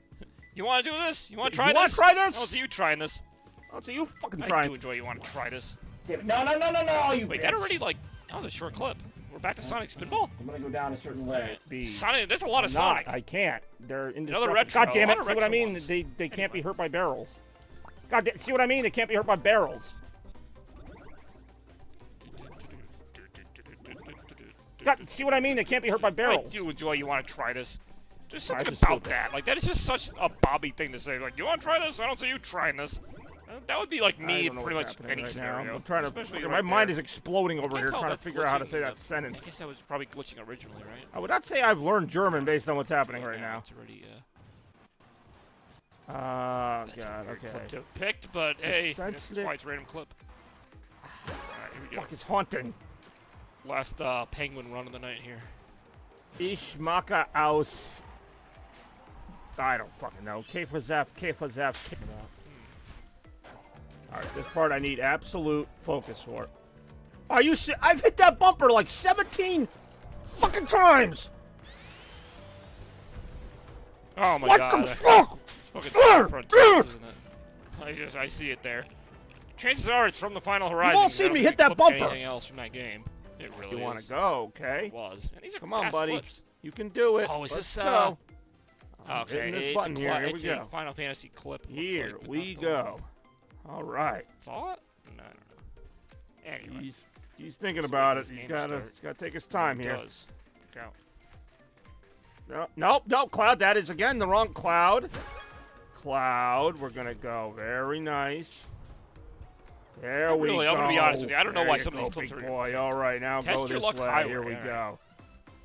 S2: You want to do this? You want to try
S4: You
S2: this?
S4: wanna try this?
S2: I don't see you trying this.
S4: I don't see you fucking
S2: I
S4: trying.
S2: do enjoy you want to try this.
S6: No, you
S2: Wait,
S6: bitch.
S2: that already, like, that was a short clip. We're back to Sonic Spinball?
S6: I'm gonna go down a certain way.
S4: B.
S2: Sonic, there's a lot of
S4: I'm not.
S2: Sonic.
S4: I can't. They're
S2: Another
S4: indestructible.
S2: retro.
S4: God damn
S2: A
S4: it!
S2: lot of
S4: See what I
S2: retro
S4: mean?
S2: ones.
S4: They can't be hurt by barrels. God damn, see what I mean? They can't be hurt by barrels. God, see what I mean? They can't be hurt by
S2: I
S4: barrels.
S2: do enjoy you want to try this. Just
S4: Why
S2: something
S4: is it
S2: about
S4: stupid?
S2: that. Like, that is just such a Bobby thing to say. Like, you want to try this? I don't see you trying this. That would be like
S4: I
S2: me in
S4: don't know
S2: pretty
S4: what's
S2: much
S4: happening
S2: any
S4: right
S2: scenario.
S4: now. I'm trying to.
S2: Especially
S4: Fucking,
S2: right
S4: my mind
S2: there.
S4: is exploding over
S2: Can't
S4: here
S2: tell
S4: trying to
S2: that's
S4: figure out how to
S2: glitching,
S4: say that
S2: I
S4: sentence.
S2: guess that was probably glitching originally, right?
S4: I would not say I've learned German based on what's happening right now.
S2: It's already,
S4: God,
S2: that's a weird
S4: okay.
S2: clip to have picked, but hey,
S4: That's
S2: that's why it's random clip. Alright, here we go.
S4: Fuck, it's haunting.
S2: Last Penguin run of the night here.
S4: Ich mache aus. I don't fucking know. Käfersaft. Alright, this part I need absolute focus for. Are you I've hit that bumper like 17 fucking times!
S2: Oh my
S4: What
S2: god.
S4: the fuck?
S2: Fucking Frontiers, isn't it? I see it there. Chances are it's from the Final Horizon.
S4: all
S2: 'cause I
S4: seen
S2: don't
S4: me
S2: think
S4: hit
S2: they
S4: that
S2: clipped
S4: bumper.
S2: Anything else from that game? It really
S4: You
S2: is.
S4: want to go, okay?
S2: It was. And these are
S4: Come on,
S2: fast
S4: buddy.
S2: clips.
S4: You can do it.
S2: Oh, is
S4: Let's
S2: this
S4: go.
S2: Okay,
S4: hitting this
S2: it's
S4: button
S2: a
S4: here. Here we
S2: it's
S4: go.
S2: a Final Fantasy clip. looks
S4: Here
S2: like, but
S4: we
S2: not the one.
S4: go. All right.
S2: Thought? No, I don't know. Anyway.
S4: He's thinking
S2: Let's
S4: about
S2: wait
S4: it.
S2: for this
S4: He's
S2: game to
S4: got
S2: start.
S4: to take his time
S2: It
S4: here.
S2: does. Look out.
S4: Nope, Cloud. That is again the wrong Cloud. Cloud. We're gonna go very nice. There we
S2: Really,
S4: go.
S2: I'm gonna be honest with you. I don't know
S4: There
S2: why
S4: you
S2: some of
S4: go,
S2: these clips
S4: big
S2: are-
S4: boy. All right, now
S2: Test
S4: go
S2: your
S4: this
S2: luck
S4: way.
S2: highway,
S4: Here we
S2: all right.
S4: go.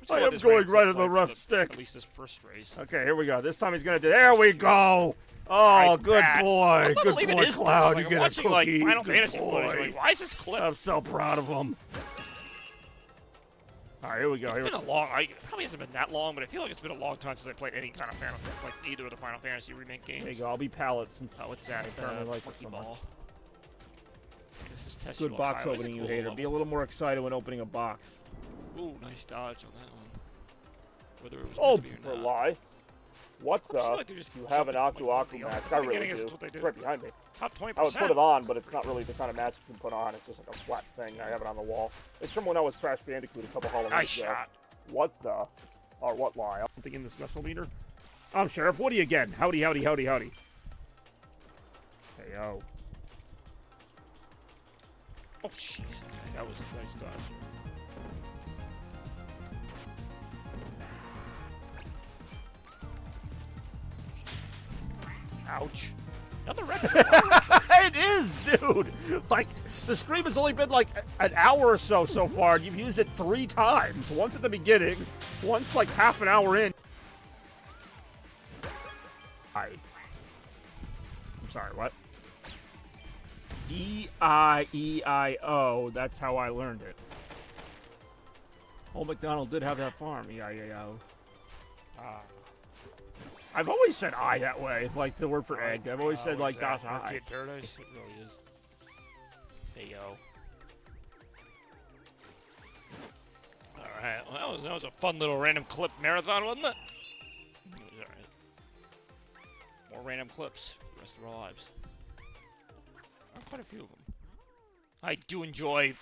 S2: Let's
S4: I
S2: see what
S4: am
S2: this
S4: going
S2: random
S4: right
S2: clip
S4: in the
S2: like
S4: rough
S2: for
S4: stick.
S2: At least this first race.
S4: Okay, here we go. This time he's gonna do. There we go. Oh,
S2: Right,
S4: good
S2: that.
S4: boy.
S2: I can't
S4: Good
S2: believe it
S4: boy,
S2: is this.
S4: Cloud.
S2: Like,
S4: You
S2: I'm
S4: get a
S2: watching,
S4: cookie.
S2: like, Final
S4: Good
S2: Fantasy
S4: boy.
S2: footage. I'm like, why is this clip?
S4: I'm so proud of him. All right, here we go. Here
S2: It's
S4: we
S2: been a long. It probably hasn't been that long, but I feel like it's been a long time since I played any kind of like either of the Final Fantasy remake games.
S4: There you go. I'll be pallet since
S2: Oh, what's that?
S4: I currently like it so much.
S2: Pokeball. This is test
S4: Good
S2: your
S4: box
S2: highways, a
S4: opening, you
S2: cool
S4: hater.
S2: level.
S4: Be a little more excited when opening a box.
S2: Ooh, nice dodge on that one. Whether it was
S4: Oh,
S2: meant to be
S3: For
S2: or
S3: a
S2: not.
S3: lie. What
S2: Clips feel
S3: the?
S2: like they're just
S3: You have an
S2: jumping
S3: Aku
S2: like
S3: Aku
S2: one
S3: mask.
S2: or
S3: I
S2: the other.
S3: really
S2: Beginning
S3: do.
S2: is what they
S3: It's
S2: do.
S3: right behind me.
S2: Top 20%.
S3: I would put it on, but it's not really the kind of mask you can put on. It's just like a flat thing. I have it on the wall. It's from when I was Crash Bandicoot a couple Halloweens
S2: Nice
S3: ago.
S2: shot.
S3: What the? Or what lie?
S4: Something in the special meter. I'm Sheriff Woody again. Howdy, howdy, howdy, howdy. Hey, yo.
S2: Oh, jeez. Okay, that was a nice dodge. Ouch. Another retro.
S4: It is, dude. Like, the stream has only been like an hour or so far, and you've used it 3 times. Once at the beginning, once like half an hour in. I'm sorry, what? E-I-E-I-O. That's how I learned it. Old MacDonald did have that farm. E-I-E-I-O. I've always said I that way, like the word for egg. I've always said like das I.
S2: Arcade Paradise. It really is. Hey, yo. Alright, well, that was a fun little random clip marathon, wasn't it? It was alright. More random clips for the rest of our lives. Quite a few of them. I do enjoy ...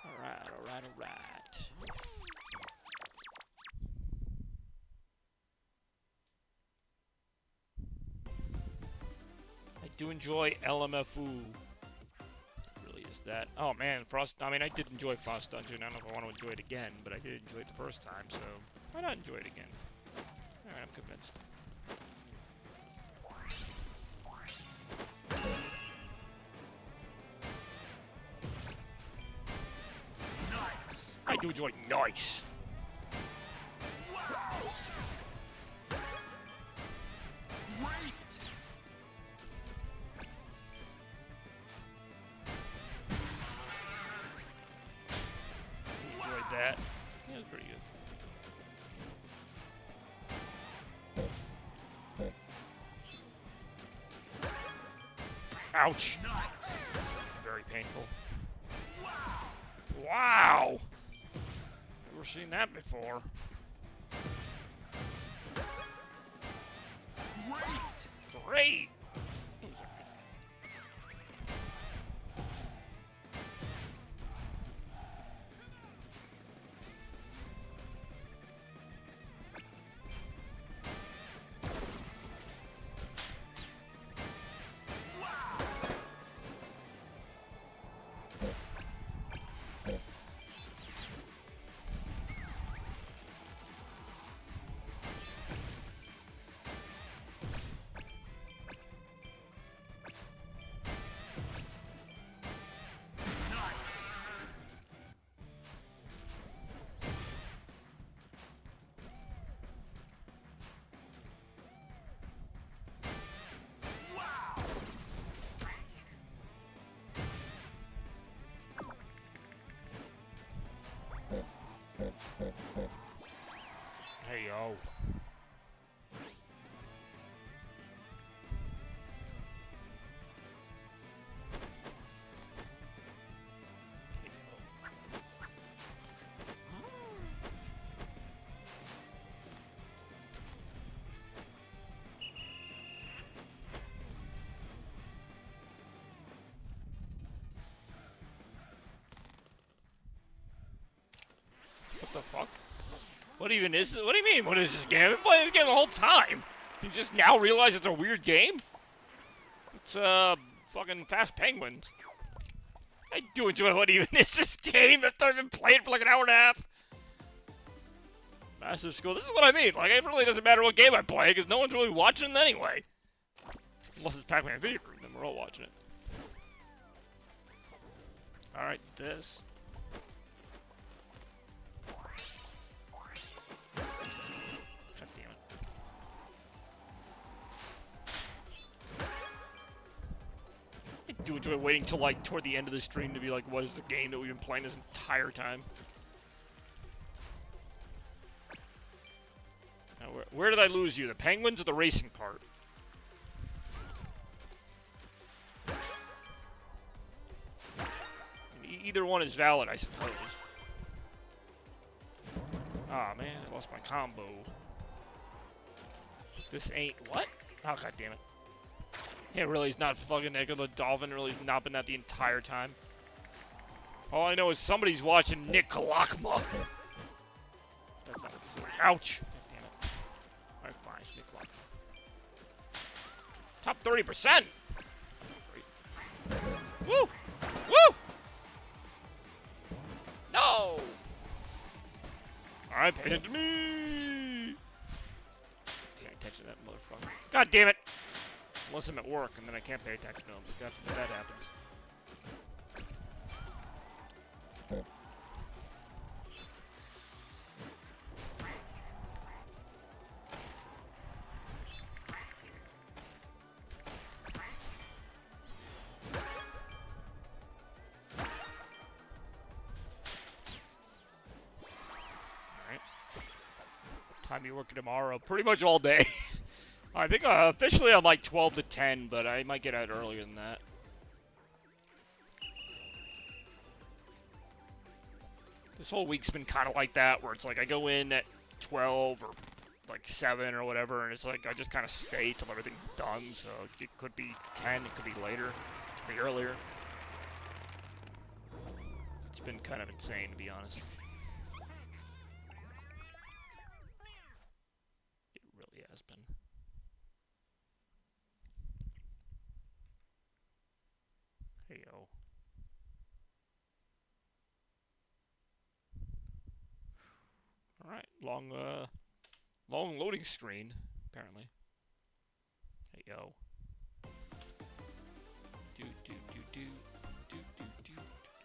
S2: Alright. I do enjoy LMFU. Really is that. Oh man, Frost. I mean, I did enjoy Frost Dungeon. I don't know if I want to enjoy it again, but I did enjoy it the first time, so why not enjoy it again? Alright, I'm convinced.
S1: Nice.
S2: I do enjoy nice.
S1: Wow. Great.
S2: Enjoyed that. Yeah, it was pretty good. Ouch.
S1: Nice.
S2: Very painful. Wow. Never seen that before.
S1: Great.
S2: Great.
S1: Nice. Wow.
S2: Hey, yo. What the fuck? What even is this? What do you mean? What is this game? I've been playing this game the whole time. You just now realize it's a weird game? It's, fucking Faaast Penguins. I do enjoy what even is this game after I've been playing for like an hour and a half. Massive school. This is what I mean. Like, it really doesn't matter what game I play because no one's really watching it anyway. Unless it's Pac-Man Video Group, then we're all watching it. Alright, this. God damn it. I do enjoy waiting till like toward the end of the stream to be like, what is the game that we've been playing this entire time? Now, where did I lose you? The penguins or the racing part? Either one is valid, I suppose. Aw, man, I lost my combo. This ain't what? Oh, god damn it. Yeah, really, he's not fucking Echo the Dolphin. Really, he's not been that the entire time. All I know is somebody's watching Nick Kalakma. That's not what this is. Ouch. God damn it. Alright, fine, it's Nick Kalakma. Top 30%! Great. Woo! Woo! No! Alright, pay attention to me! Pay attention to that motherfucker. God damn it! Unless I'm at work, and then I can't pay attention to him, but God forbid that happens. Alright. Time you working tomorrow? Pretty much all day. I think officially I'm like 12 to 10, but I might get out earlier than that. This whole week's been kind of like that, where it's like I go in at 12 or like 7 or whatever, and it's like I just kind of stay till everything's done, so it could be 10, it could be later, it could be earlier. It's been kind of insane, to be honest. It really has been. Hey, yo. Alright, long Long loading screen, apparently. Hey, yo. Do, do, do, do. Do, do, do,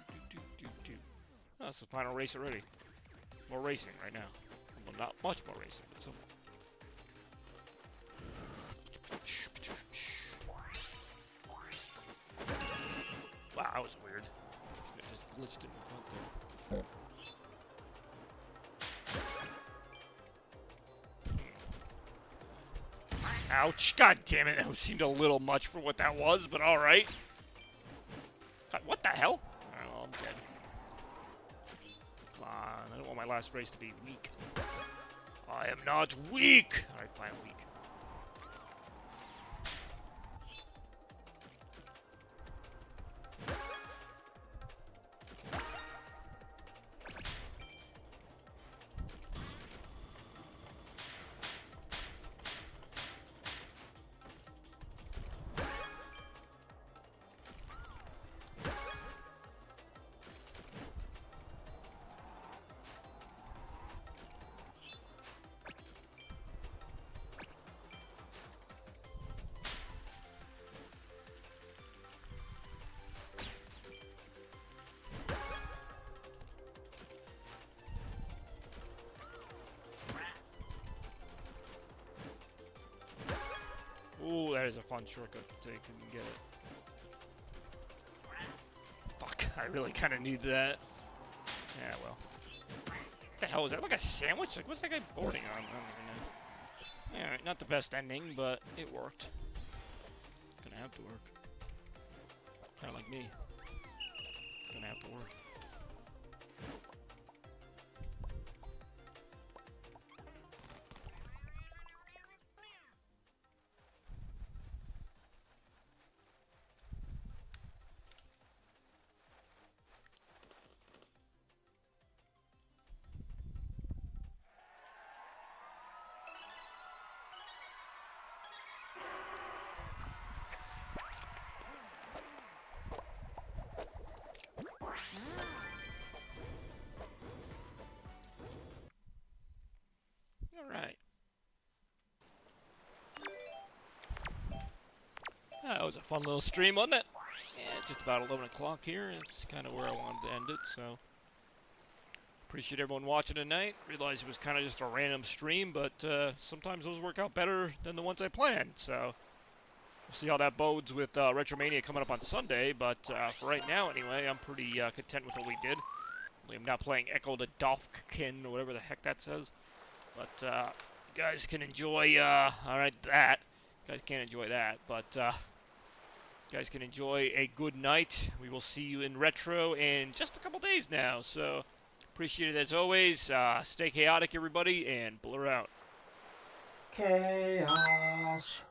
S2: do, do, do, do. Oh, it's the final race already. More racing right now. Well, not much more racing, but some. Wow, that was weird. It just glitched in the front there. Ouch. God damn it. That seemed a little much for what that was, but alright. God, what the hell? Oh, I'm dead. Come on. I don't want my last race to be weak. I am not weak! Alright, fine, I'm weak. Ooh, that is a fun shortcut to take and get it. Fuck, I really kind of need that. Yeah, well. What the hell is that? Like a sandwich? Like, what's that guy boarding on? I don't even know. Alright, not the best ending, but it worked. Gonna have to work. Kind of like me. Gonna have to work. Alright. That was a fun little stream, wasn't it? Yeah, it's just about 11 o'clock here. It's kind of where I wanted to end it, so. Appreciate everyone watching tonight. Realized it was kind of just a random stream, but sometimes those work out better than the ones I planned, so. We'll see how that bodes with Retromania coming up on Sunday, but for right now, anyway, I'm pretty content with what we did. I'm not playing Echo the Dolphkin, or whatever the heck that says. But you guys can enjoy, alright, that. You guys can't enjoy that, but you guys can enjoy a good night. We will see you in Retro in just a couple days now, so appreciate it as always. Stay chaotic, everybody, and blur out.
S6: Chaos.